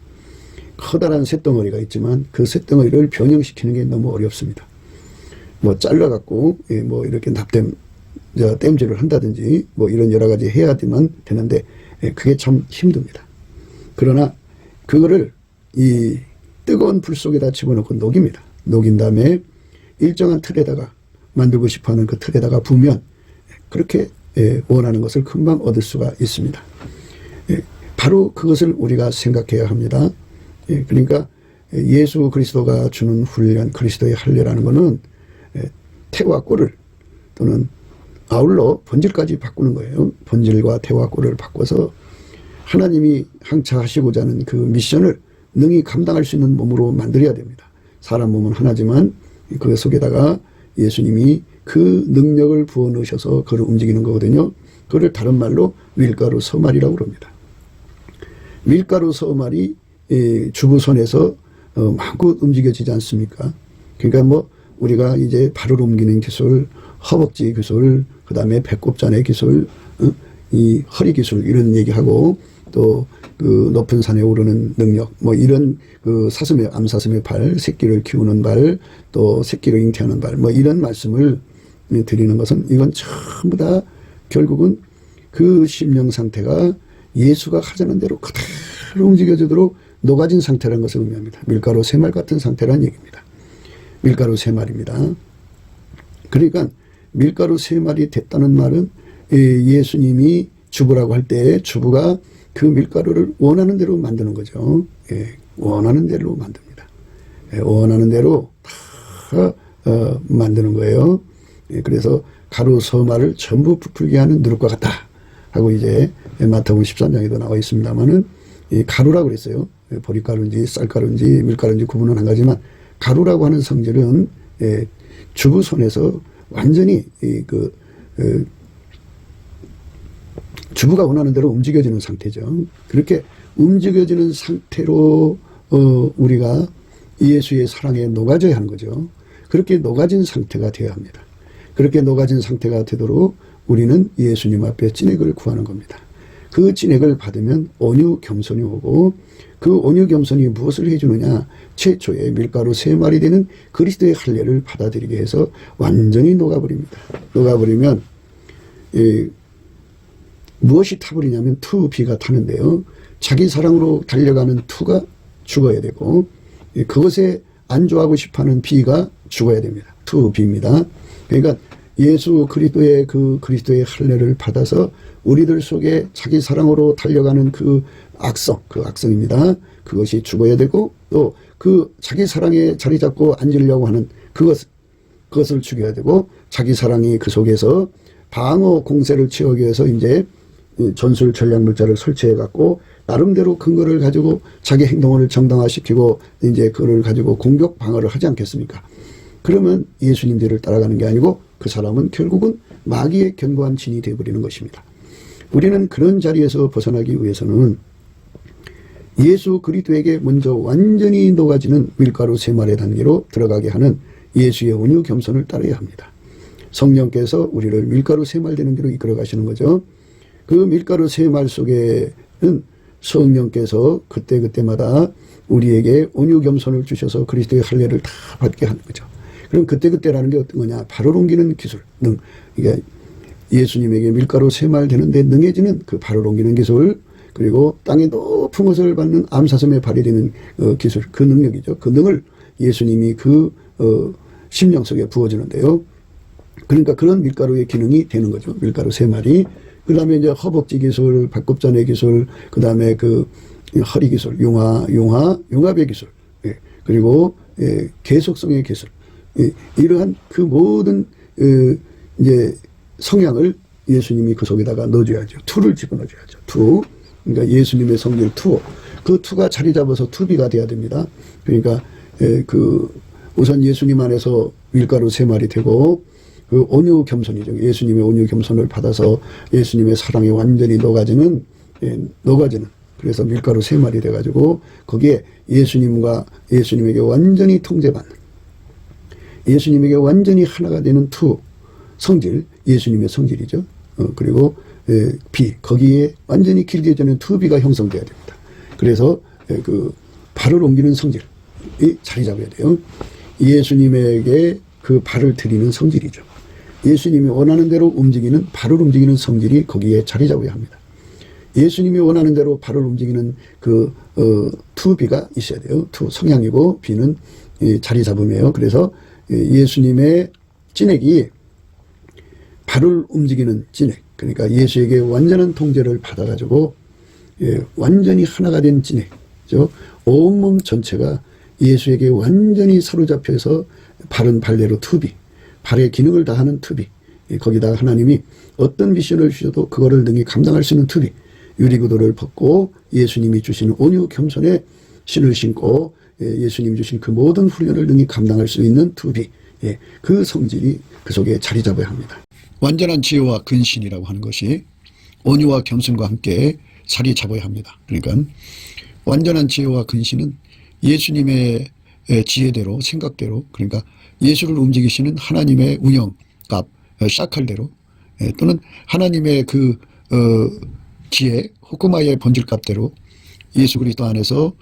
커다란 쇳덩어리가 있지만 그 쇳덩어리를 변형시키는 게 너무 어렵습니다. 뭐 잘라갖고 뭐 이렇게 땜질을 한다든지 뭐 이런 여러 가지 해야만 되는데 그게 참 힘듭니다. 그러나 그거를 이 뜨거운 불 속에다 집어넣고 녹입니다. 녹인 다음에 일정한 틀에다가 만들고 싶어하는 그 틀에다가 부으면 그렇게 원하는 것을 금방 얻을 수가 있습니다. 바로 그것을 우리가 생각해야 합니다. 그러니까 예수 그리스도가 주는 훈련, 그리스도의 할례라는 것은 태와 꼴을 또는 아울러 본질까지 바꾸는 거예요. 본질과 태와 꼴을 바꿔서 하나님이 항차하시고자 하는 그 미션을 능히 감당할 수 있는 몸으로 만들어야 됩니다. 사람 몸은 하나지만 그 속에다가 예수님이 그 능력을 부어 넣으셔서 그를 움직이는 거거든요. 그를 다른 말로 밀가루 서말이라고 그럽니다. 밀가루 서말이 주부손에서 마음껏 움직여지지 않습니까? 그러니까 뭐 우리가 이제 발을 옮기는 기술, 허벅지 기술, 그 다음에 배꼽잔의 기술, 이 허리 기술 이런 얘기하고 또 그 높은 산에 오르는 능력, 뭐 이런 그 암사슴의 발, 새끼를 키우는 발, 또 새끼를 잉태하는 발, 뭐 이런 말씀을 드리는 것은 이건 전부 다 결국은 그 심령 상태가 예수가 하자는 대로 그대로 움직여지도록 녹아진 상태라는 것을 의미합니다. 밀가루 새말 같은 상태라는 얘기입니다. 밀가루 새말입니다. 그러니까 밀가루 새말이 됐다는 말은 예수님이 주부라고 할 때 주부가 그 밀가루를 원하는 대로 만드는 거죠. 원하는 대로 만듭니다. 원하는 대로 다 만드는 거예요. 그래서 가루 서말을 전부 부풀게 하는 누룩과 같다 하고 이제 마태복음 13장에도 나와 있습니다만은 이 가루라고 그랬어요. 보리가루인지 쌀가루인지 밀가루인지 구분은 한 가지만 가루라고 하는 성질은 주부 손에서 완전히 주부가 원하는 대로 움직여지는 상태죠. 그렇게 움직여지는 상태로 우리가 예수의 사랑에 녹아져야 하는 거죠. 그렇게 녹아진 상태가 되어야 합니다. 그렇게 녹아진 상태가 되도록 우리는 예수님 앞에 진액을 구하는 겁니다. 그 진액을 받으면 온유 겸손이 오고 그 온유 겸손이 무엇을 해주느냐, 최초의 밀가루 새말이 되는 그리스도의 할례를 받아들이게 해서 완전히 녹아버립니다. 녹아버리면 무엇이 타버리냐면 비가 타는데요. 자기 사랑으로 달려가는 투가 죽어야 되고 그것에 안주하고 싶어하는 비가 죽어야 됩니다. 비입니다. 그러니까 예수 그리스도의 그리스도의 할례를 받아서 우리들 속에 자기 사랑으로 달려가는 그 악성입니다. 그것이 죽어야 되고 또 그 자기 사랑에 자리 잡고 앉으려고 하는 그것을 죽여야 되고 자기 사랑이 그 속에서 방어 공세를 취하기 위해서 이제 전술 전략 물자를 설치해 갖고 나름대로 근거를 가지고 자기 행동을 정당화시키고 이제 그걸 가지고 공격 방어를 하지 않겠습니까? 그러면 예수님 뒤를 따라가는 게 아니고 그 사람은 결국은 마귀의 견고한 진이 되어버리는 것입니다. 우리는 그런 자리에서 벗어나기 위해서는 예수 그리스도에게 먼저 완전히 녹아지는 밀가루 새말의 단계로 들어가게 하는 예수의 온유 겸손을 따라야 합니다. 성령께서 우리를 밀가루 새말 되는 길로 이끌어 가시는 거죠. 그 밀가루 새말 속에는 성령께서 그때마다 우리에게 온유 겸손을 주셔서 그리스도의 할례를 다 받게 하는 거죠. 그럼 그때라는 게 어떤 거냐? 발을 옮기는 기술, 그러니까 예수님에게 밀가루 새말 되는데 능해지는 그 발을 옮기는 기술, 그리고 땅의 높은 것을 받는 암사슴의 발이 되는 기술, 그 능력이죠. 그 능을 예수님이 심령 속에 부어주는데요. 그러니까 그런 밀가루의 기능이 되는 거죠. 밀가루 새말이. 그 다음에 이제 허벅지 기술, 배꼽잔의 기술, 그 다음에 허리 기술, 용합의 기술, 그리고 계속성의 기술. 이러한 그 모든 이제 성향을 예수님이 그 속에다가 넣어줘야죠. 투를 집어넣어줘야죠. 그러니까 예수님의 성질 그 투가 자리 잡아서 투비가 돼야 됩니다. 그러니까 우선 예수님 안에서 밀가루 새말이 되고 그 온유 겸손이죠. 예수님의 온유 겸손을 받아서 예수님의 사랑에 완전히 녹아지는, 그래서 밀가루 3마리 돼가지고 거기에 예수님에게 완전히 통제받는, 예수님에게 완전히 하나가 되는 성질, 예수님의 성질이죠. 그리고 거기에 완전히 길게 되는 비가 형성돼야 됩니다. 그래서 그 발을 옮기는 성질이 자리 잡아야 돼요. 예수님에게 그 발을 들이는 성질이죠. 예수님이 원하는 대로 움직이는, 발을 움직이는 성질이 거기에 자리 잡아야 합니다. 예수님이 원하는 대로 발을 움직이는 비가 있어야 돼요. 성향이고 비는 자리 잡음이에요. 그래서 예수님의 찐액이 발을 움직이는 찐액, 그러니까 예수에게 완전한 통제를 받아가지고 완전히 하나가 된 찐액, 온몸 전체가 예수에게 완전히 사로잡혀서 바른 발대로 발의 기능을 다하는 거기다 하나님이 어떤 미션을 주셔도 그거를 능히 감당할 수 있는 유리구두를 벗고 예수님이 주시는 온유 겸손의 신을 신고 예수님이 주신 그 모든 훈련을 능히 감당할 수 있는 그 성질이 그 속에 자리 잡아야 합니다. 완전한 지혜와 근신이라고 하는 것이 온유와 겸손과 함께 자리 잡아야 합니다. 그러니까 완전한 지혜와 근신은 예수님의 지혜대로, 생각대로, 그러니까 예수를 움직이시는 하나님의 운영값, 샤칼대로, 또는 하나님의 그 지혜, 호크마의 본질값대로 예수 그리스도 안에서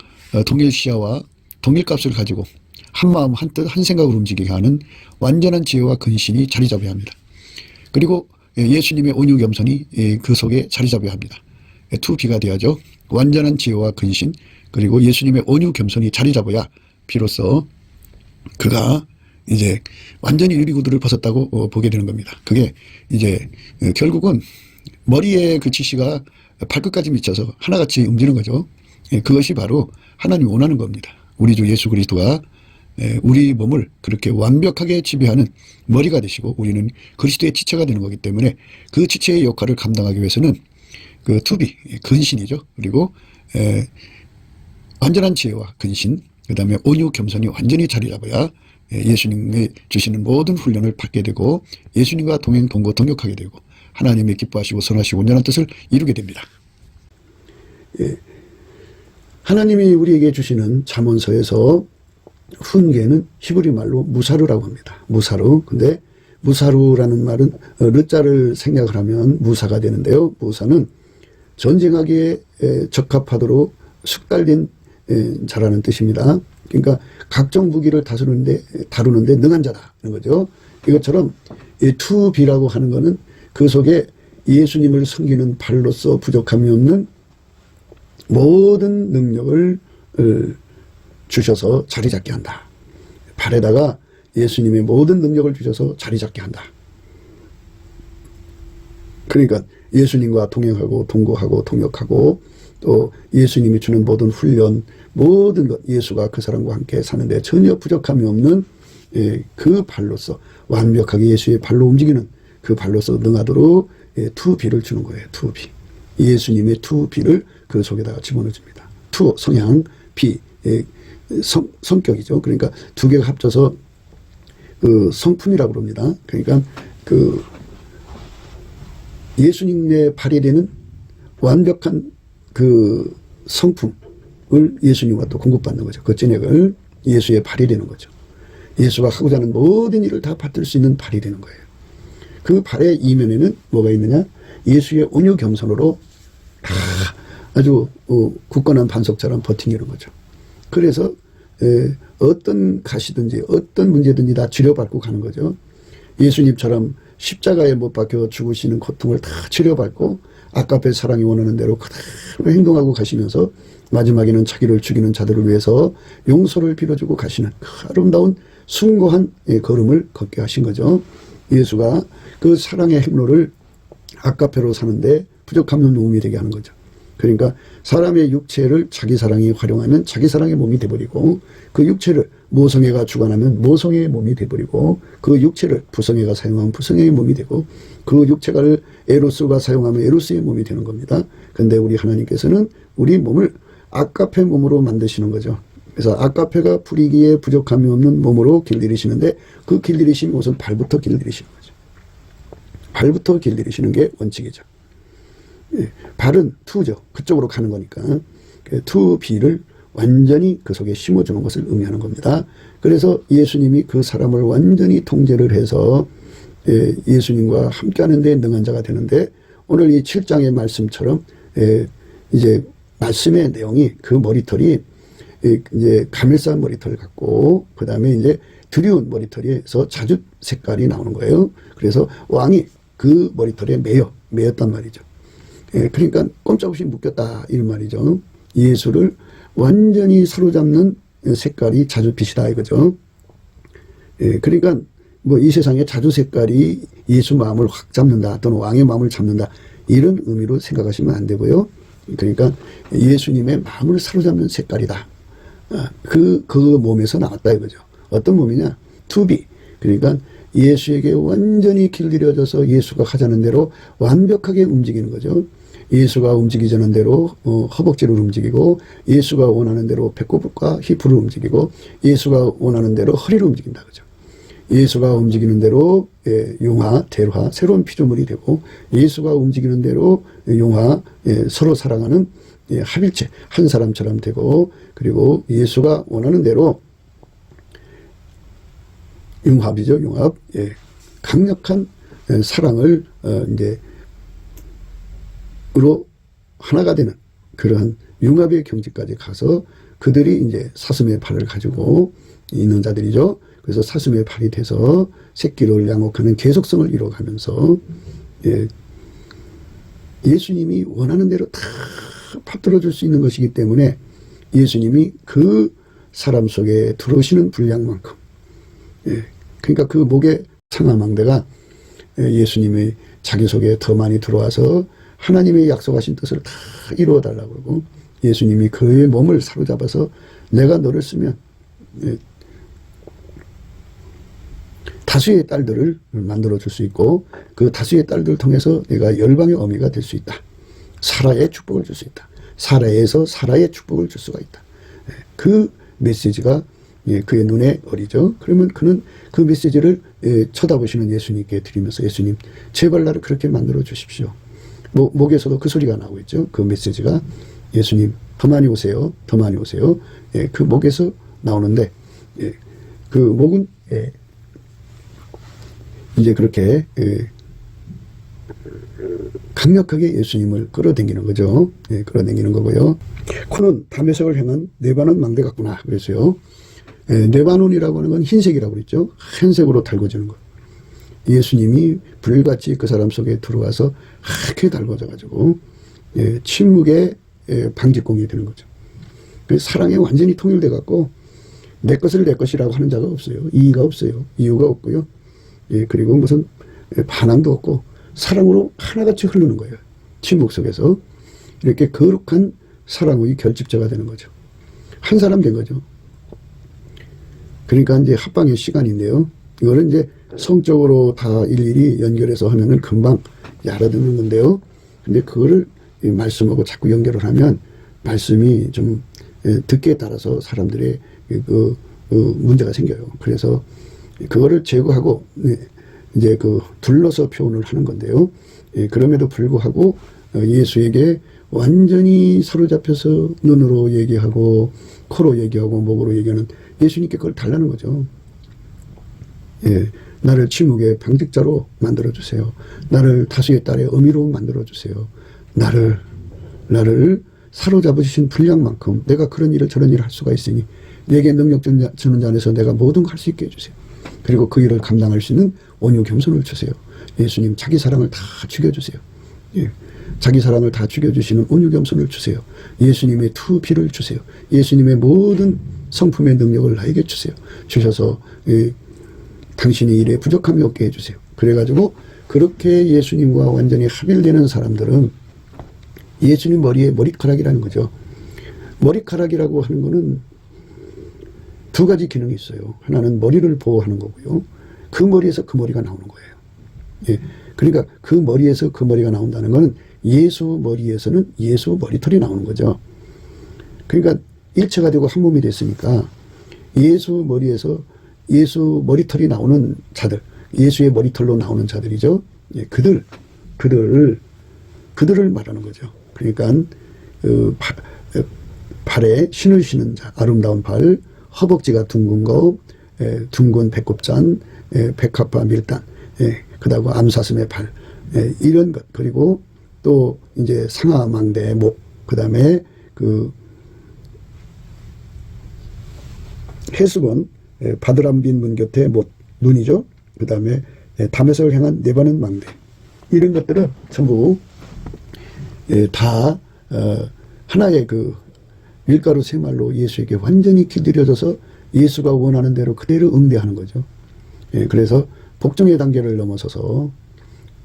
동일시야와 동일값을 가지고 한 마음, 한 뜻, 한 생각을 움직이게 하는 완전한 지혜와 근신이 자리 잡아야 합니다. 그리고 예수님의 온유 겸손이 그 속에 자리 잡아야 합니다. 2B가 돼야죠. 완전한 지혜와 근신, 그리고 예수님의 온유 겸손이 자리 잡아야 비로소 그가 이제 완전히 유리구두를 벗었다고 보게 되는 겁니다. 그게 이제 결국은 머리에 그 지시가 발끝까지 미쳐서 하나같이 움직이는 거죠. 그것이 바로 하나님이 원하는 겁니다. 우리 주 예수 그리스도가 우리 몸을 그렇게 완벽하게 지배하는 머리가 되시고 우리는 그리스도의 지체가 되는 거기 때문에 그 지체의 역할을 감당하기 위해서는 그 근신이죠. 그리고 완전한 지혜와 근신, 그 다음에 온유 겸손이 완전히 자리 잡아야 예수님이 주시는 모든 훈련을 받게 되고 예수님과 동행, 동거, 동역하게 되고 하나님의 기뻐하시고 선하시고 온전한 뜻을 이루게 됩니다. 하나님이 우리에게 주시는 잠언서에서 훈계는 히브리 말로 무사루라고 합니다. 무사루. 근데 무사루라는 말은 르자를 생략을 하면 무사가 되는데요. 무사는 전쟁하기에 적합하도록 숙달된 자라는 뜻입니다. 그러니까 각종 무기를 다루는데 능한 자다는 거죠. 이것처럼 이 투비라고 하는 거는 그 속에 예수님을 섬기는 발로서 부족함이 없는 모든 능력을 주셔서 자리 잡게 한다. 발에다가 예수님의 모든 능력을 주셔서 자리 잡게 한다. 그러니까 예수님과 동행하고 동거하고 동역하고 또 예수님이 주는 모든 훈련, 모든 것, 예수가 그 사람과 함께 사는데 전혀 부족함이 없는 그 발로서 완벽하게 예수의 발로 움직이는 그 발로서 능하도록 투비를 주는 거예요. 투비. 예수님의 투비를 그 속에다가 집어넣어줍니다. 투, 성향, 비, 성격이죠. 그러니까 두 개가 합쳐서 그 성품이라고 그럽니다. 그러니까 그 예수님의 발휘되는 완벽한 그 성품을 예수님과 또 공급받는 거죠. 그 찐액을 예수의 발이 되는 거죠. 예수가 하고자 하는 모든 일을 다 받들 수 있는 발이 되는 거예요. 그 발의 이면에는 뭐가 있느냐? 예수의 온유 겸손으로 다 아주 굳건한 반석처럼 버티는 거죠. 그래서 어떤 가시든지 어떤 문제든지 다 치료받고 가는 거죠. 예수님처럼 십자가에 못 박혀 죽으시는 고통을 다 치료받고 아까의 사랑이 원하는 대로 그대로 행동하고 가시면서 마지막에는 자기를 죽이는 자들을 위해서 용서를 빌어주고 가시는 아름다운 숭고한 걸음을 걷게 하신 거죠. 예수가 그 사랑의 행로를 아까페로 사는데 부족함이 없는 몸이 되게 하는 거죠. 그러니까 사람의 육체를 자기 사랑이 활용하면 자기 사랑의 몸이 돼버리고 그 육체를 모성애가 주관하면 모성애의 몸이 돼버리고 그 육체를 부성애가 사용하면 부성애의 몸이 되고 그 육체를 에로스가 사용하면 에로스의 몸이 되는 겁니다. 그런데 우리 하나님께서는 우리 몸을 아까페 몸으로 만드시는 거죠. 그래서 아까페가 부리기에 부족함이 없는 몸으로 길들이시는데 그 길들이심이 우선 발부터 길들이시는 거죠. 발부터 길들이시는 게 원칙이죠. 예, 발은 투죠. 그쪽으로 가는 거니까. 투비를 완전히 그 속에 심어주는 것을 의미하는 겁니다. 그래서 예수님이 그 사람을 완전히 통제를 해서 예수님과 함께하는 데 능한 자가 되는데, 오늘 이 7장의 말씀처럼 이제 말씀의 내용이 그 머리털이 이제 가멜산 머리털 같고, 그 다음에 이제 두리운 머리털에서 자주 색깔이 나오는 거예요. 그래서 왕이 그 머리털에 매였단 말이죠. 그러니까 꼼짝없이 묶였다 이 말이죠. 예수를 완전히 사로잡는 색깔이 자주빛이다 이거죠. 그러니까 뭐 이 세상에 자주 색깔이 예수 마음을 확 잡는다 또는 왕의 마음을 잡는다 이런 의미로 생각하시면 안 되고요. 그러니까 예수님의 마음을 사로잡는 색깔이다. 그 몸에서 나왔다 이거죠. 어떤 몸이냐? 투비. 그러니까 예수에게 완전히 길들여져서 예수가 하자는 대로 완벽하게 움직이는 거죠. 예수가 움직이자는 대로 허벅지를 움직이고, 예수가 원하는 대로 배꼽과 히프를 움직이고, 예수가 원하는 대로 허리를 움직인다 그죠. 예수가 움직이는 대로 용화, 대화, 새로운 피조물이 되고, 예수가 움직이는 대로 용화, 서로 사랑하는 합일체, 한 사람처럼 되고, 그리고 예수가 원하는 대로 융합이죠, 융합. 강력한 사랑을 으로 하나가 되는 그러한 융합의 경지까지 가서 그들이 이제 사슴의 발을 가지고 있는 자들이죠. 그래서 사슴의 발이 돼서 새끼를 양육하는 계속성을 이뤄가면서 예수님이 원하는 대로 다 받들어 줄 수 있는 것이기 때문에 예수님이 그 사람 속에 들어오시는 분량만큼, 그러니까 그 목의 상하망대가 예수님의 자기 속에 더 많이 들어와서 하나님의 약속하신 뜻을 다 이루어 달라고 그러고, 예수님이 그의 몸을 사로잡아서 내가 너를 쓰면 다수의 딸들을 만들어 줄 수 있고, 그 다수의 딸들을 통해서 내가 열방의 어미가 될 수 있다. 사라의 축복을 줄 수 있다. 사라에서 사라의 축복을 줄 수가 있다. 그 메시지가 그의 눈에 어리죠. 그러면 그는 그 메시지를 쳐다보시는 예수님께 드리면서, 예수님 제발 나를 그렇게 만들어 주십시오. 목에서도 그 소리가 나오고 있죠. 그 메시지가 예수님 더 많이 오세요. 더 많이 오세요. 그 목에서 나오는데, 그 목은 이제 그렇게 강력하게 예수님을 끌어당기는 거죠. 끌어당기는 거고요. 코는 담에색을 향한 네바논 망대 같구나 그랬어요. 네바논이라고 하는 건 흰색이라고 그랬죠. 흰색으로 달궈지는 것. 예수님이 불같이 그 사람 속에 들어와서 하얗게 달궈져가지고 침묵의 방직공이 되는 거죠. 사랑에 완전히 통일돼 갖고 내 것을 내 것이라고 하는 자가 없어요. 이의가 없어요. 이유가 없고요. 그리고 무슨 반항도 없고 사랑으로 하나같이 흐르는 거예요. 침묵 속에서 이렇게 거룩한 사랑의 결집자가 되는 거죠. 한 사람 된 거죠. 그러니까 이제 합방의 시간인데요. 이거는 이제 성적으로 다 일일이 연결해서 하면은 금방 알아듣는 건데요. 근데 그거를 말씀하고 자꾸 연결을 하면 말씀이 좀 듣기에 따라서 사람들의 그 문제가 생겨요. 그래서 그거를 제거하고 이제 그 둘러서 표현을 하는 건데요. 그럼에도 불구하고 예수에게 완전히 사로잡혀서 눈으로 얘기하고 코로 얘기하고 목으로 얘기하는 예수님께 그걸 달라는 거죠. 나를 침묵의 방직자로 만들어주세요. 나를 다수의 딸의 어미로 만들어주세요. 나를 사로잡으신 분량만큼 내가 그런 일을 저런 일을 할 수가 있으니 내게 능력 주는 자 안에서 내가 모든 걸 할 수 있게 해주세요. 그리고 그 일을 감당할 수 있는 온유 겸손을 주세요. 예수님 자기 사랑을 다 죽여주세요. 자기 사랑을 다 죽여주시는 온유 겸손을 주세요. 예수님의 투비를 주세요. 예수님의 모든 성품의 능력을 나에게 주세요. 주셔서 당신의 일에 부족함이 없게 해주세요. 그래가지고 그렇게 예수님과 완전히 합일되는 사람들은 예수님 머리에 머리카락이라는 거죠. 머리카락이라고 하는 거는 두 가지 기능이 있어요. 하나는 머리를 보호하는 거고요. 그 머리에서 그 머리가 나오는 거예요. 그러니까 그 머리에서 그 머리가 나온다는 거는 예수 머리에서는 예수 머리털이 나오는 거죠. 그러니까 일체가 되고 한 몸이 됐으니까 예수 머리에서 예수 머리털이 나오는 자들, 예수의 머리털로 나오는 자들이죠. 예, 그들을 말하는 거죠. 그러니까 발에 신을 신은 자, 아름다운 발, 허벅지가 둥근 거, 둥근 배꼽잔, 백합화 밀단, 그다음에 암사슴의 발, 이런 것. 그리고 또 이제 상하망대 목, 그다음에 그 해수건, 바드람빈 문 곁에 못, 눈이죠. 그다음에 다메섹을 향한 네바논 망대, 이런 것들은 전부 다 하나의 그 밀가루 세 말로 예수에게 완전히 기들여져서 예수가 원하는 대로 그대로 응대하는 거죠. 그래서 복종의 단계를 넘어서서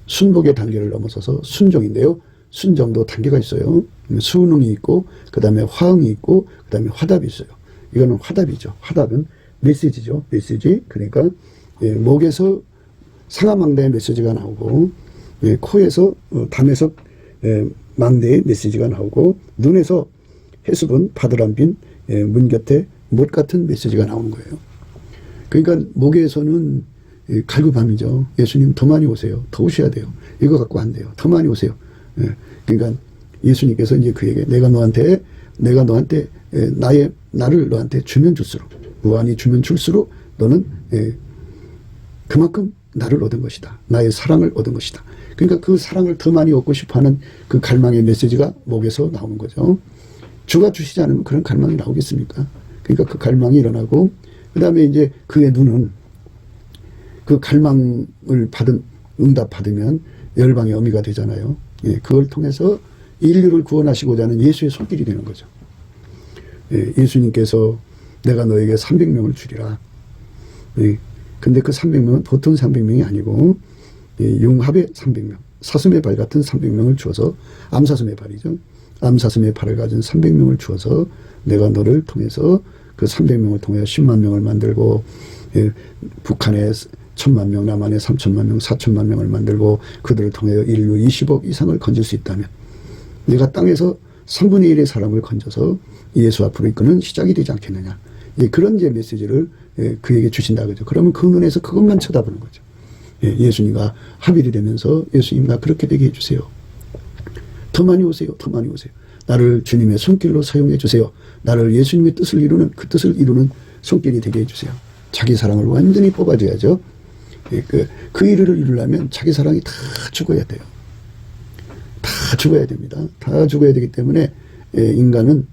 순복의 단계를 넘어서서 순종인데요. 순종도 단계가 있어요. 수능이 있고, 그 다음에 화응이 있고, 그 다음에 화답이 있어요. 이거는 화답이죠. 화답은 메시지죠. 메시지. 그러니까 목에서 상하망대의 메시지가 나오고, 코에서 담에서 망대의 메시지가 나오고, 눈에서 해수분, 바드람빈, 문 곁에 못 같은 메시지가 나오는 거예요. 그러니까 목에서는 갈급함이죠. 예수님 더 많이 오세요. 더 오셔야 돼요. 이거 갖고 안 돼요. 더 많이 오세요. 그러니까 예수님께서 이제 그에게 내가 너한테 나를 너한테 주면 줄수록, 무한히 주면 줄수록 너는 그만큼 나를 얻은 것이다. 나의 사랑을 얻은 것이다. 그러니까 그 사랑을 더 많이 얻고 싶어하는 그 갈망의 메시지가 목에서 나오는 거죠. 주가 주시지 않으면 그런 갈망이 나오겠습니까? 그러니까 그 갈망이 일어나고, 그 다음에 이제 그의 눈은 그 갈망을 응답받으면 열방의 어미가 되잖아요. 그걸 통해서 인류를 구원하시고자 하는 예수의 손길이 되는 거죠. 예수님께서 내가 너에게 300명을 주리라. 근데 그 300명은 보통 300명이 아니고 융합의 300명, 사슴의 발 같은 300명을 주어서, 암사슴의 발이죠. 암사슴의 발을 가진 300명을 주어서 내가 너를 통해서 그 300명을 통해 10만 명을 만들고, 북한에 1000만 명, 남한에 3000만 명, 4000만 명을 만들고 그들을 통해 인류 20억 이상을 건질 수 있다면 내가 땅에서 3분의 1의 사람을 건져서 예수 앞으로 이끄는 시작이 되지 않겠느냐. 그런 이제 메시지를 그에게 주신다 그죠. 그러면 그 눈에서 그것만 쳐다보는 거죠. 예수님과 합일이 되면서 예수님 나 그렇게 되게 해주세요. 더 많이 오세요. 더 많이 오세요. 나를 주님의 손길로 사용해 주세요. 나를 예수님의 뜻을 이루는, 그 뜻을 이루는 손길이 되게 해주세요. 자기 사랑을 완전히 뽑아줘야죠. 그 일을 이루려면 자기 사랑이 다 죽어야 돼요. 다 죽어야 됩니다. 다 죽어야 되기 때문에 인간은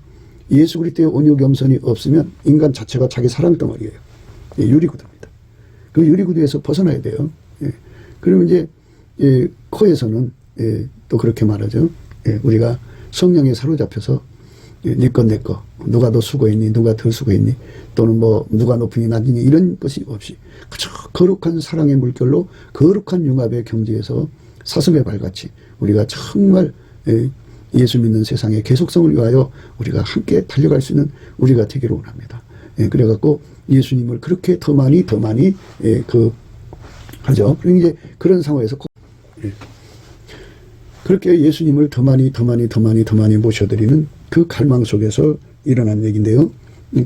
예수 그리스도의 온유 겸손이 없으면 인간 자체가 자기 사랑 덩어리예요. 유리구두입니다. 그 유리구두에서 벗어나야 돼요. 그러면 이제 코에서는 또 그렇게 말하죠. 우리가 성령에 사로잡혀서 네 것 내 거, 누가 더 수고했니, 누가 덜 수고했니, 또는 뭐 누가 높으니 낮으니 이런 것이 없이 그저 거룩한 사랑의 물결로 거룩한 융합의 경지에서 사슴의 발같이 우리가 정말 예수 믿는 세상의 계속성을 위하여 우리가 함께 달려갈 수 있는 우리가 되기를 원합니다. 그래갖고 예수님을 그렇게 더 많이 하죠. 그리고 이제 그런 상황에서 그렇게 예수님을 더 많이 모셔드리는 그 갈망 속에서 일어난 얘기인데요.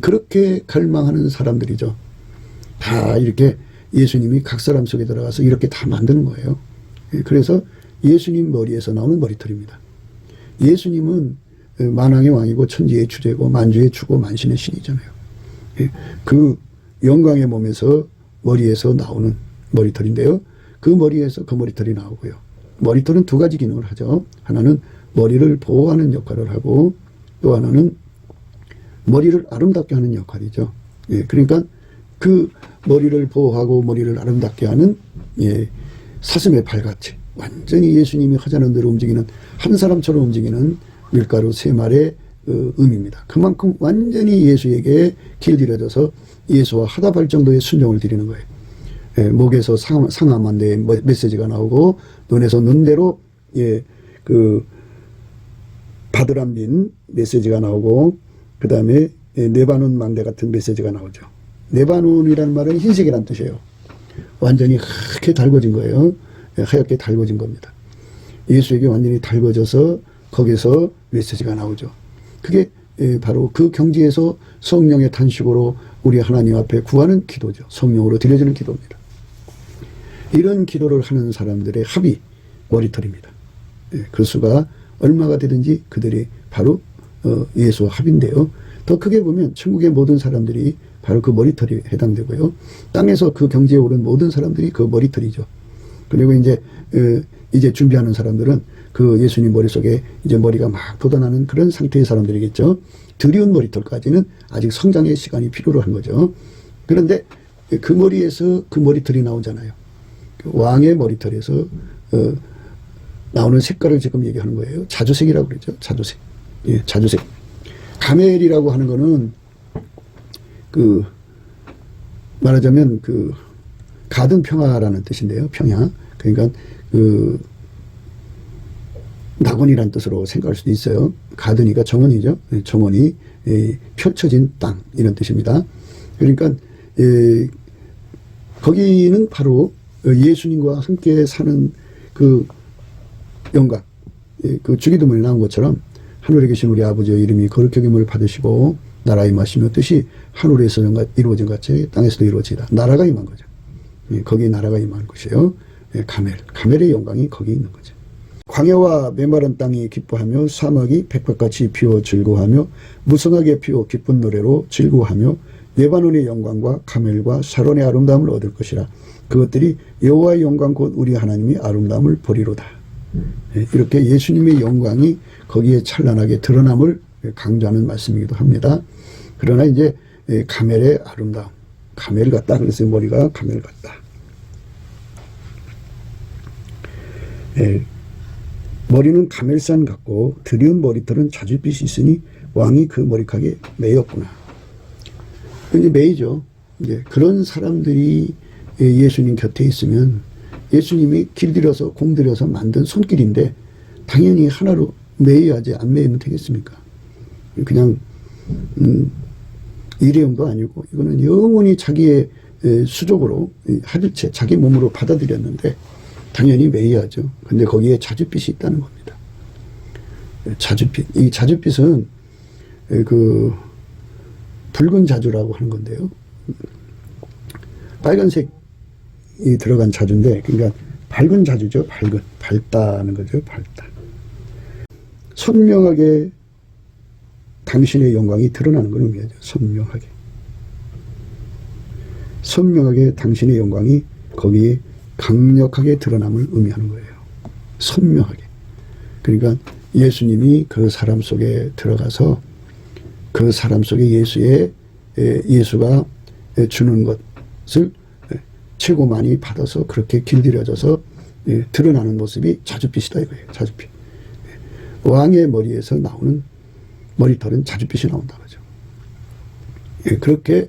그렇게 갈망하는 사람들이죠. 다 이렇게 예수님이 각 사람 속에 들어가서 이렇게 다 만드는 거예요. 그래서 예수님 머리에서 나오는 머리털입니다. 예수님은 만왕의 왕이고 천지의 주제고 만주의 주고 만신의 신이잖아요. 그 영광의 몸에서 머리에서 나오는 머리털인데요. 그 머리에서 그 머리털이 나오고요. 머리털은 두 가지 기능을 하죠. 하나는 머리를 보호하는 역할을 하고 또 하나는 머리를 아름답게 하는 역할이죠. 그러니까 그 머리를 보호하고 머리를 아름답게 하는 사슴의 발같이 완전히 예수님이 하자는 대로 움직이는 한 사람처럼 움직이는 밀가루 세 말의 의미입니다. 그만큼 완전히 예수에게 길들여져서 예수와 하다할 정도의 순종을 드리는 거예요. 목에서 상하만대의 메시지가 나오고 눈에서 눈대로 그 바드람빈 메시지가 나오고 그 다음에 네바논 망대 같은 메시지가 나오죠. 네바논이라는 말은 흰색이라는 뜻이에요. 완전히 하얗게 달궈진 거예요. 하얗게 달궈진 겁니다. 예수에게 완전히 달궈져서 거기서 메시지가 나오죠. 그게 바로 그 경지에서 성령의 탄식으로 우리 하나님 앞에 구하는 기도죠. 성령으로 드려지는 기도입니다. 이런 기도를 하는 사람들의 합이 머리털입니다. 예, 그 수가 얼마가 되든지 그들이 바로 예수와 합인데요. 더 크게 보면 천국의 모든 사람들이 바로 그 머리털이 해당되고요. 땅에서 그 경지에 오른 모든 사람들이 그 머리털이죠. 그리고 이제 준비하는 사람들은 그 예수님 머릿속에 이제 머리가 막 돋아나는 그런 상태의 사람들이겠죠. 드리운 머리털까지는 아직 성장의 시간이 필요로 한 거죠. 그런데 그 머리에서 그 머리털이 나오잖아요. 왕의 머리털에서 나오는 색깔을 지금 얘기하는 거예요. 자주색이라고 그러죠. 자주색. 예, 자주색. 가멜이라고 하는 거는 말하자면 가든 평화라는 뜻인데요. 평야. 그러니까 낙원이란 뜻으로 생각할 수도 있어요. 가든이가 정원이죠. 정원이 펼쳐진 땅 이런 뜻입니다. 그러니까 거기는 바로 예수님과 함께 사는 그 영광, 그 주기도문에 나온 것처럼 하늘에 계신 우리 아버지의 이름이 거룩히 여김을 받으시고 나라에 임하시며 뜻이 하늘에서 이루어진 같이 땅에서도 이루어지다. 나라가 임한 거죠. 거기에 나라가 임한 것이에요. 가멜의 영광이 거기 있는 거죠. 광야와 메마른 땅이 기뻐하며 사막이 백합같이 피어 즐거워하며 무성하게 피어 기쁜 노래로 즐거워하며 레바논의 영광과 가멜과 샤론의 아름다움을 얻을 것이라. 그것들이 여호와의 영광 곧 우리 하나님이 아름다움을 보리로다. 이렇게 예수님의 영광이 거기에 찬란하게 드러남을 강조하는 말씀이기도 합니다. 그러나 이제 가멜의 아름다움, 가멜 같다. 그래서 머리가 가멜 같다. 머리는 가멜산 같고 드리운 머리털은 자줏빛이 있으니 왕이 그 머리카락에 매였구나. 이제 매이죠. 이제 그런 사람들이 예수님 곁에 있으면 예수님이 길들여서 공들여서 만든 손길인데 당연히 하나로 매여야지 안 매이면 되겠습니까? 그냥 일회용도 아니고 이거는 영원히 자기의 수족으로 하늘체 자기 몸으로 받아들였는데 당연히 매여야죠. 근데 거기에 자줏빛이 있다는 겁니다. 자줏빛. 이 자줏빛은 붉은 자주라고 하는 건데요. 빨간색이 들어간 자주인데, 그러니까 밝은 자주죠. 밝다는 거죠. 밝다. 선명하게 당신의 영광이 드러나는 걸 의미하죠. 선명하게 당신의 영광이 거기에 강력하게 드러남을 의미하는 거예요. 선명하게. 그러니까 예수님이 그 사람 속에 들어가서 그 사람 속에 예수가 주는 것을 최고 많이 받아서 그렇게 길들여져서 드러나는 모습이 자줏빛이다 이거예요. 자줏빛. 왕의 머리에서 나오는 머리털은 자줏빛이 나온다 그죠. 그렇게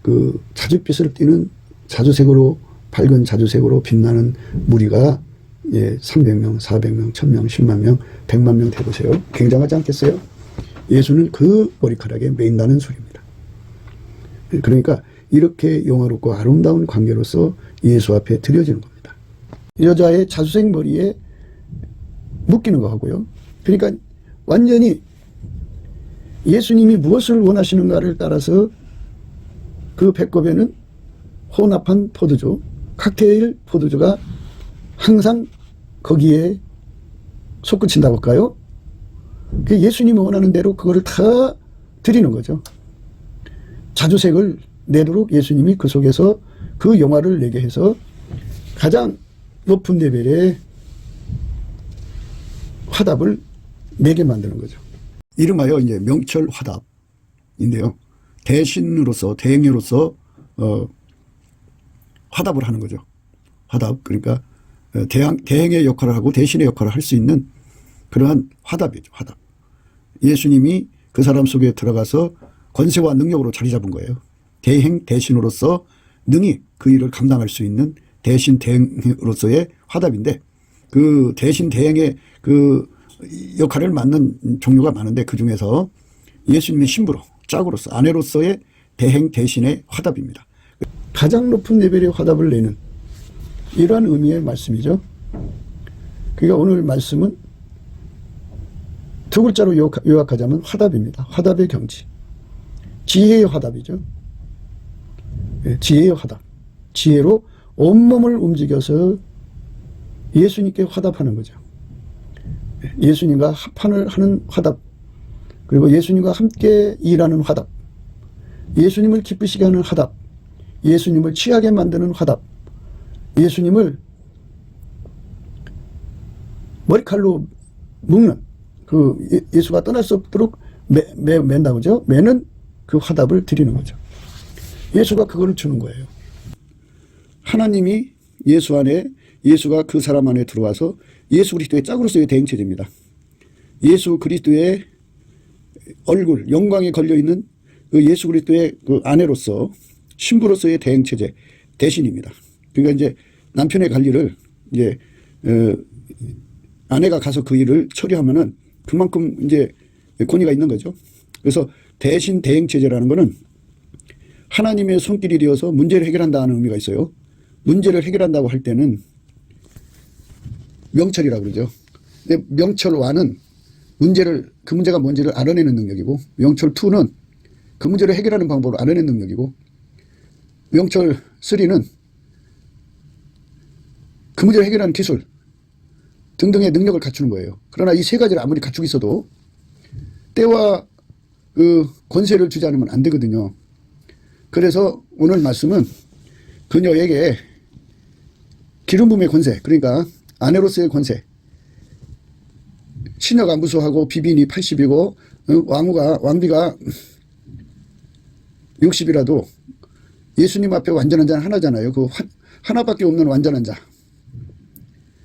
그 자줏빛을 띠는 자주색으로 밝은 자주색으로 빛나는 무리가 300명, 400명, 1000명, 10만 명, 100만 명 되보세요. 굉장하지 않겠어요? 예수는 그 머리카락에 매인다는 소리입니다. 그러니까 이렇게 영화롭고 아름다운 관계로서 예수 앞에 드려지는 겁니다. 여자의 자주색 머리에 묶이는 거 하고요. 그러니까 완전히 예수님이 무엇을 원하시는가를 따라서 그 배꼽에는 혼합한 포도주, 칵테일 포도주가 항상 거기에 솟구친다고 할까요? 예수님이 원하는 대로 그거를 다 드리는 거죠. 자주색을 내도록 예수님이 그 속에서 그 영화를 내게 해서 가장 높은 레벨의 화답을 내게 만드는 거죠. 이름하여 이제 명철 화답인데요. 대신으로서, 대행으로서 화답을 하는 거죠. 화답. 그러니까 대행의 역할을 하고 대신의 역할을 할 수 있는 그러한 화답이죠. 화답. 예수님이 그 사람 속에 들어가서 권세와 능력으로 자리 잡은 거예요. 대행, 대신으로서 능히 그 일을 감당할 수 있는 대신, 대행으로서의 화답인데 그 대신, 대행의 그 역할을 맡는 종류가 많은데 그 중에서 예수님의 신부로, 짝으로서, 아내로서의 대행, 대신의 화답입니다. 가장 높은 레벨의 화답을 내는 이러한 의미의 말씀이죠. 그러니까 오늘 말씀은 두 글자로 요약하자면 화답입니다. 화답의 경지. 지혜의 화답이죠. 지혜의 화답. 지혜로 온몸을 움직여서 예수님께 화답하는 거죠. 예수님과 합판을 하는 화답, 그리고 예수님과 함께 일하는 화답, 예수님을 기쁘시게 하는 화답, 예수님을 취하게 만드는 화답, 예수님을 머리칼로 묶는, 그 예수가 떠날 수 없도록 맨다고 그죠? 매는 그 화답을 드리는 거죠. 예수가 그거를 주는 거예요. 하나님이 예수 안에, 예수가 그 사람 안에 들어와서 예수 그리스도의 짝으로서의 대행체제입니다. 예수 그리스도의 얼굴, 영광에 걸려있는 그 예수 그리스도의 그 아내로서, 신부로서의 대행체제, 대신입니다. 그러니까 이제 남편의 갈 일을 이제 아내가 가서 그 일을 처리하면은 그만큼 이제 권위가 있는 거죠. 그래서 대신 대행체제라는 거는 하나님의 손길이 되어서 문제를 해결한다는 의미가 있어요. 문제를 해결한다고 할 때는 명철이라고 그러죠. 근데 명철1은 문제를, 그 문제가 뭔지를 알아내는 능력이고, 명철2는 그 문제를 해결하는 방법을 알아내는 능력이고, 명철3는 그 문제를 해결하는 기술 등등의 능력을 갖추는 거예요. 그러나 이 세 가지를 아무리 갖추고 있어도 때와 그 권세를 주지 않으면 안 되거든요. 그래서 오늘 말씀은 그녀에게 기름 부음의 권세, 그러니까 아내로서의 권세, 시녀가 무수하고 비빈이 80이고 왕비가 60이라도 예수님 앞에 완전한 자는 하나잖아요. 그 하나밖에 없는 완전한 자,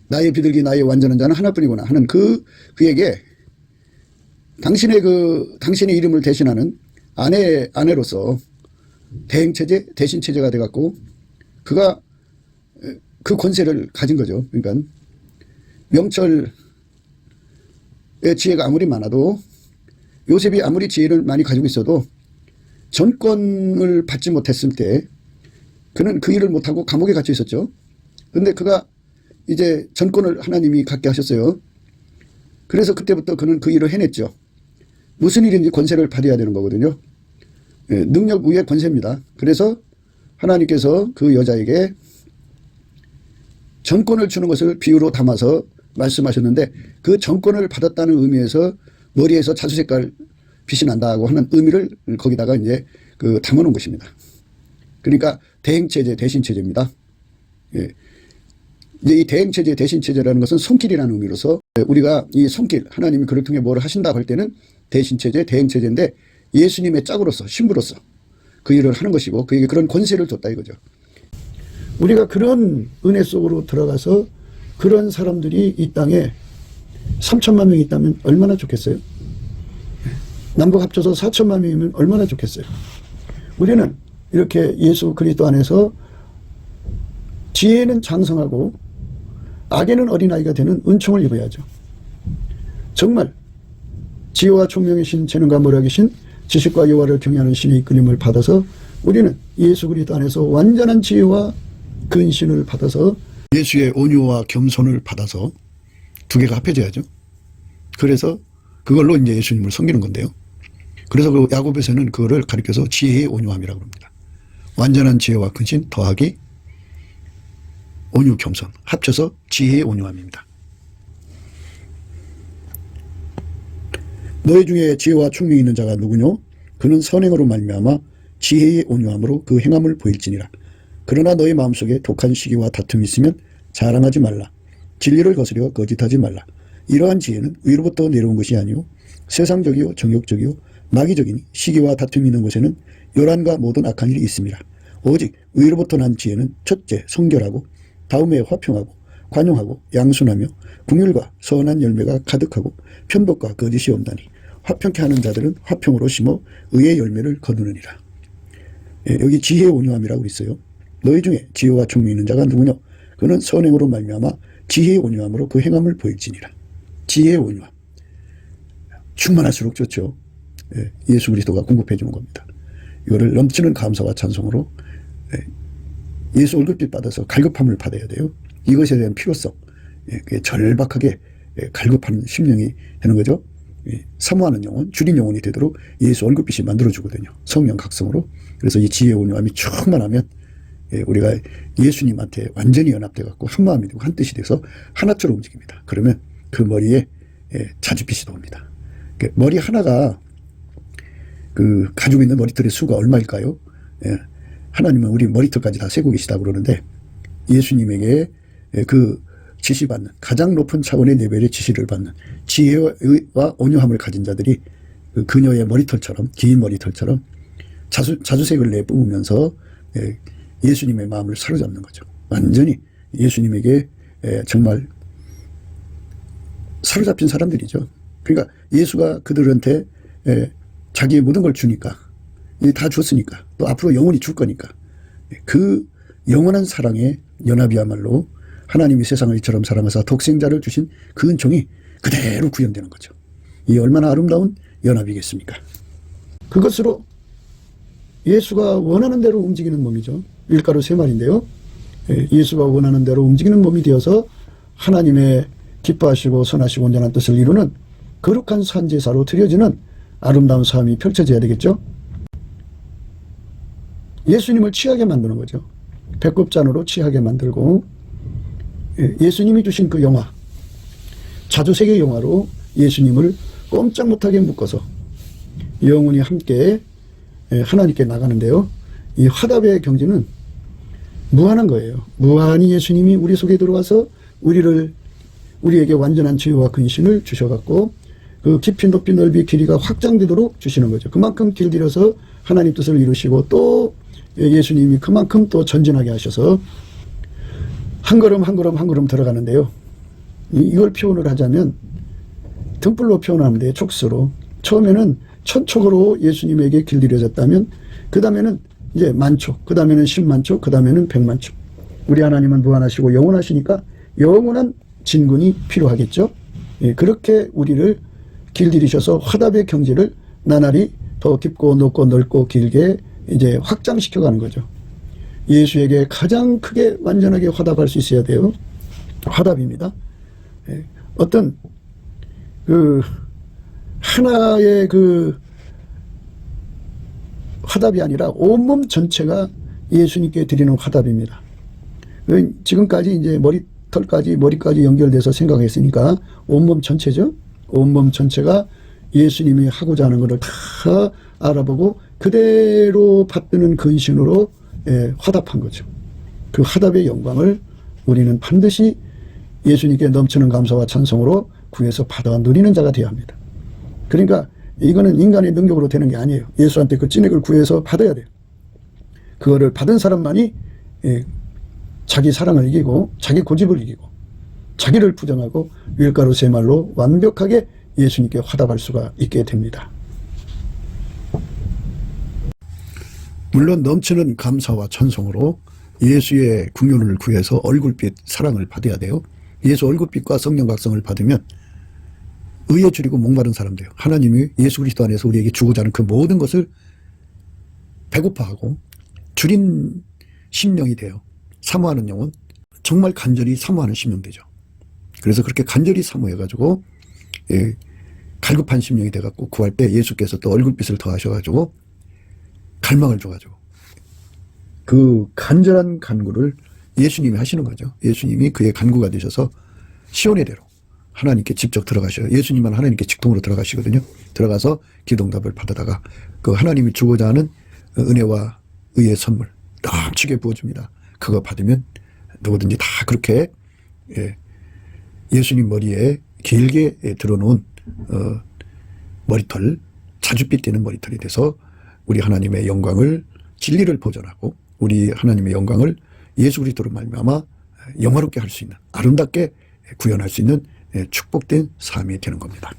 나의 비둘기 나의 완전한 자는 하나뿐이구나 하는 그에게 당신의 이름을 대신하는 아내로서 대행체제, 대신체제가 돼갖고 그가 그 권세를 가진 거죠. 그러니까 명철의 지혜가 아무리 많아도, 요셉이 아무리 지혜를 많이 가지고 있어도 전권을 받지 못했을 때 그는 그 일을 못하고 감옥에 갇혀 있었죠. 그런데 그가 이제 전권을 하나님이 갖게 하셨어요. 그래서 그때부터 그는 그 일을 해냈죠. 무슨 일인지 권세를 받아야 되는 거거든요. 능력 위에 권세입니다. 그래서 하나님께서 그 여자에게 전권을 주는 것을 비유로 담아서 말씀하셨는데, 그 전권을 받았다는 의미에서 머리에서 자수 색깔 빛이 난다고 하는 의미를 거기다가 이제 그 담아놓은 것입니다. 그러니까 대행체제, 대신체제입니다. 예. 이제 이 대행체제, 대신체제라는 것은 손길이라는 의미로서 우리가 이 손길, 하나님이 그를 통해 뭘 하신다고 할 때는 대신체제, 대행체제인데 예수님의 짝으로서, 신부로서 그 일을 하는 것이고 그에게 그런 권세를 줬다 이거죠. 우리가 그런 은혜 속으로 들어가서 그런 사람들이 이 땅에 3천만 명이 있다면 얼마나 좋겠어요? 남북 합쳐서 4천만 명이면 얼마나 좋겠어요? 우리는 이렇게 예수 그리스도 안에서 지혜는 장성하고 악에는 어린아이가 되는 은총을 입어야죠. 정말 지혜와 총명의 신, 재능과 모략의 신, 지식과 여호와를 경외하는 신의 이끌림을 받아서 우리는 예수 그리스도 안에서 완전한 지혜와 근신을 받아서 예수의 온유와 겸손을 받아서 두 개가 합해져야죠. 그래서 그걸로 이제 예수님을 섬기는 건데요. 그래서 그 야고보서는 그거를 가리켜서 지혜의 온유함이라고 합니다. 완전한 지혜와 근신 더하기 온유 겸손 합쳐서 지혜의 온유함입니다. 너희 중에 지혜와 총명이 있는 자가 누구뇨? 그는 선행으로 말미암아 지혜의 온유함으로 그 행함을 보일지니라. 그러나 너희 마음속에 독한 시기와 다툼이 있으면 자랑하지 말라. 진리를 거스려 거짓하지 말라. 이러한 지혜는 위로부터 내려온 것이 아니요 세상적이요 정욕적이요 마귀적이니 시기와 다툼이 있는 곳에는 요란과 모든 악한 일이 있습니다. 오직 위로부터 난 지혜는 첫째 성결하고 다음에 화평하고 관용하고 양순하며 긍휼과 선한 열매가 가득하고 편복과 거짓이 없나니 화평케 하는 자들은 화평으로 심어 의의 열매를 거두느니라. 여기 지혜의 온유함이라고 있어요. 너희 중에 지혜와 총명이 있는 자가 누구냐? 그는 선행으로 말미암아 지혜의 온유함으로 그 행함을 보일지니라. 지혜의 온유함. 충만할수록 좋죠. 예수 그리스도가 공급해 주는 겁니다. 이거를 넘치는 감사와 찬송으로 예수 월급빛 받아서 갈급함을 받아야 돼요. 이것에 대한 필요성, 절박하게 갈급하는 심령이 되는 거죠. 사모하는 영혼, 주린 영혼이 되도록 예수 월급빛이 만들어주거든요. 성령 각성으로. 그래서 이 지혜의 온유함이 충만하면 우리가 예수님한테 완전히 연합돼 갖고 한 마음이 되고 한 뜻이 돼서 하나처럼 움직입니다. 그러면 그 머리에 자줏빛이 돕니다. 머리 하나가 가지고 있는 머리털의 수가 얼마일까요? 하나님은 우리 머리털까지 다 세고 계시다 그러는데 예수님에게 그 지시받는 가장 높은 차원의 레벨의 지시를 받는 지혜와 온유함을 가진 자들이 그녀의 머리털처럼 긴 머리털처럼 자주색을 내뿜으면서 예수님의 마음을 사로잡는 거죠. 완전히 예수님에게 정말 사로잡힌 사람들이죠. 그러니까 예수가 그들한테 자기의 모든 걸 주니까 다 줬으니까 또 앞으로 영원히 줄 거니까 그 영원한 사랑의 연합이야말로 하나님이 세상을 이처럼 사랑하사 독생자를 주신 그 은총이 그대로 구현되는 거죠. 이 얼마나 아름다운 연합이겠습니까? 그것으로 예수가 원하는 대로 움직이는 몸이죠. 밀가루 3마리인데요. 예수가 원하는 대로 움직이는 몸이 되어서 하나님의 기뻐하시고 선하시고 온전한 뜻을 이루는 거룩한 산제사로 드려지는 아름다운 삶이 펼쳐져야 되겠죠. 예수님을 취하게 만드는 거죠. 배꼽잔으로 취하게 만들고 예수님이 주신 그 영화, 자주색의 영화로 예수님을 꼼짝 못하게 묶어서 영원히 함께 하나님께 나가는데요. 이 화답의 경지는 무한한 거예요. 무한히 예수님이 우리 속에 들어와서 우리에게 완전한 지혜와 근신을 주셔갖고 그 깊이 높이 넓이 길이가 확장되도록 주시는 거죠. 그만큼 길들여서 하나님 뜻을 이루시고 또 예수님이 그만큼 또 전진하게 하셔서 한 걸음 한 걸음 한 걸음 들어가는데요. 이걸 표현을 하자면 등불로 표현하면 돼요. 촉수로. 처음에는 천촉으로 예수님에게 길들여졌다면 그 다음에는 이제 만촉, 그 다음에는 10만촉, 그 다음에는 100만촉. 우리 하나님은 무한하시고 영원하시니까 영원한 진군이 필요하겠죠. 그렇게 우리를 길들이셔서 화답의 경지를 나날이 더 깊고 높고 넓고 길게 이제 확장시켜가는 거죠. 예수에게 가장 크게 완전하게 화답할 수 있어야 돼요. 화답입니다. 어떤 하나의 화답이 아니라 온몸 전체가 예수님께 드리는 화답입니다. 지금까지 이제 머리까지 연결돼서 생각했으니까 온몸 전체죠. 온몸 전체가 예수님이 하고자 하는 것을 다 알아보고 그대로 받드는 근신으로 화답한 거죠. 그 화답의 영광을 우리는 반드시 예수님께 넘치는 감사와 찬송으로 구해서 받아 누리는 자가 되어야 합니다. 그러니까 이거는 인간의 능력으로 되는 게 아니에요. 예수한테 그 찐액을 구해서 받아야 돼요. 그거를 받은 사람만이 자기 사랑을 이기고 자기 고집을 이기고 자기를 부정하고 밀가루 3말로 완벽하게 예수님께 화답할 수가 있게 됩니다. 물론 넘치는 감사와 찬송으로 예수의 궁륜을 구해서 얼굴빛 사랑을 받아야 돼요. 예수 얼굴빛과 성령 각성을 받으면 의에 줄이고 목마른 사람 돼요. 하나님이 예수 그리스도 안에서 우리에게 주고자 하는 그 모든 것을 배고파하고 줄인 심령이 돼요. 사모하는 영혼, 정말 간절히 사모하는 심령 되죠. 그래서 그렇게 간절히 사모해가지고 갈급한 심령이 돼갖고 구할 때 예수께서 또 얼굴빛을 더하셔가지고 갈망을 줘가지고 그 간절한 간구를 예수님이 하시는 거죠. 예수님이 그의 간구가 되셔서 시온의 대로 하나님께 직접 들어가셔요. 예수님만 하나님께 직통으로 들어가시거든요. 들어가서 기도응답을 받아다가 그 하나님이 주고자 하는 은혜와 의의 선물 넘치게 부어줍니다. 그거 받으면 누구든지 다 그렇게 예수님 머리에 길게 들어놓은 머리털, 자줏빛 되는 머리털이 돼서 우리 하나님의 영광을 진리를 보존하고 우리 하나님의 영광을 예수 그리스도로 말미암아 영화롭게 할 수 있는 아름답게 구현할 수 있는 축복된 삶이 되는 겁니다.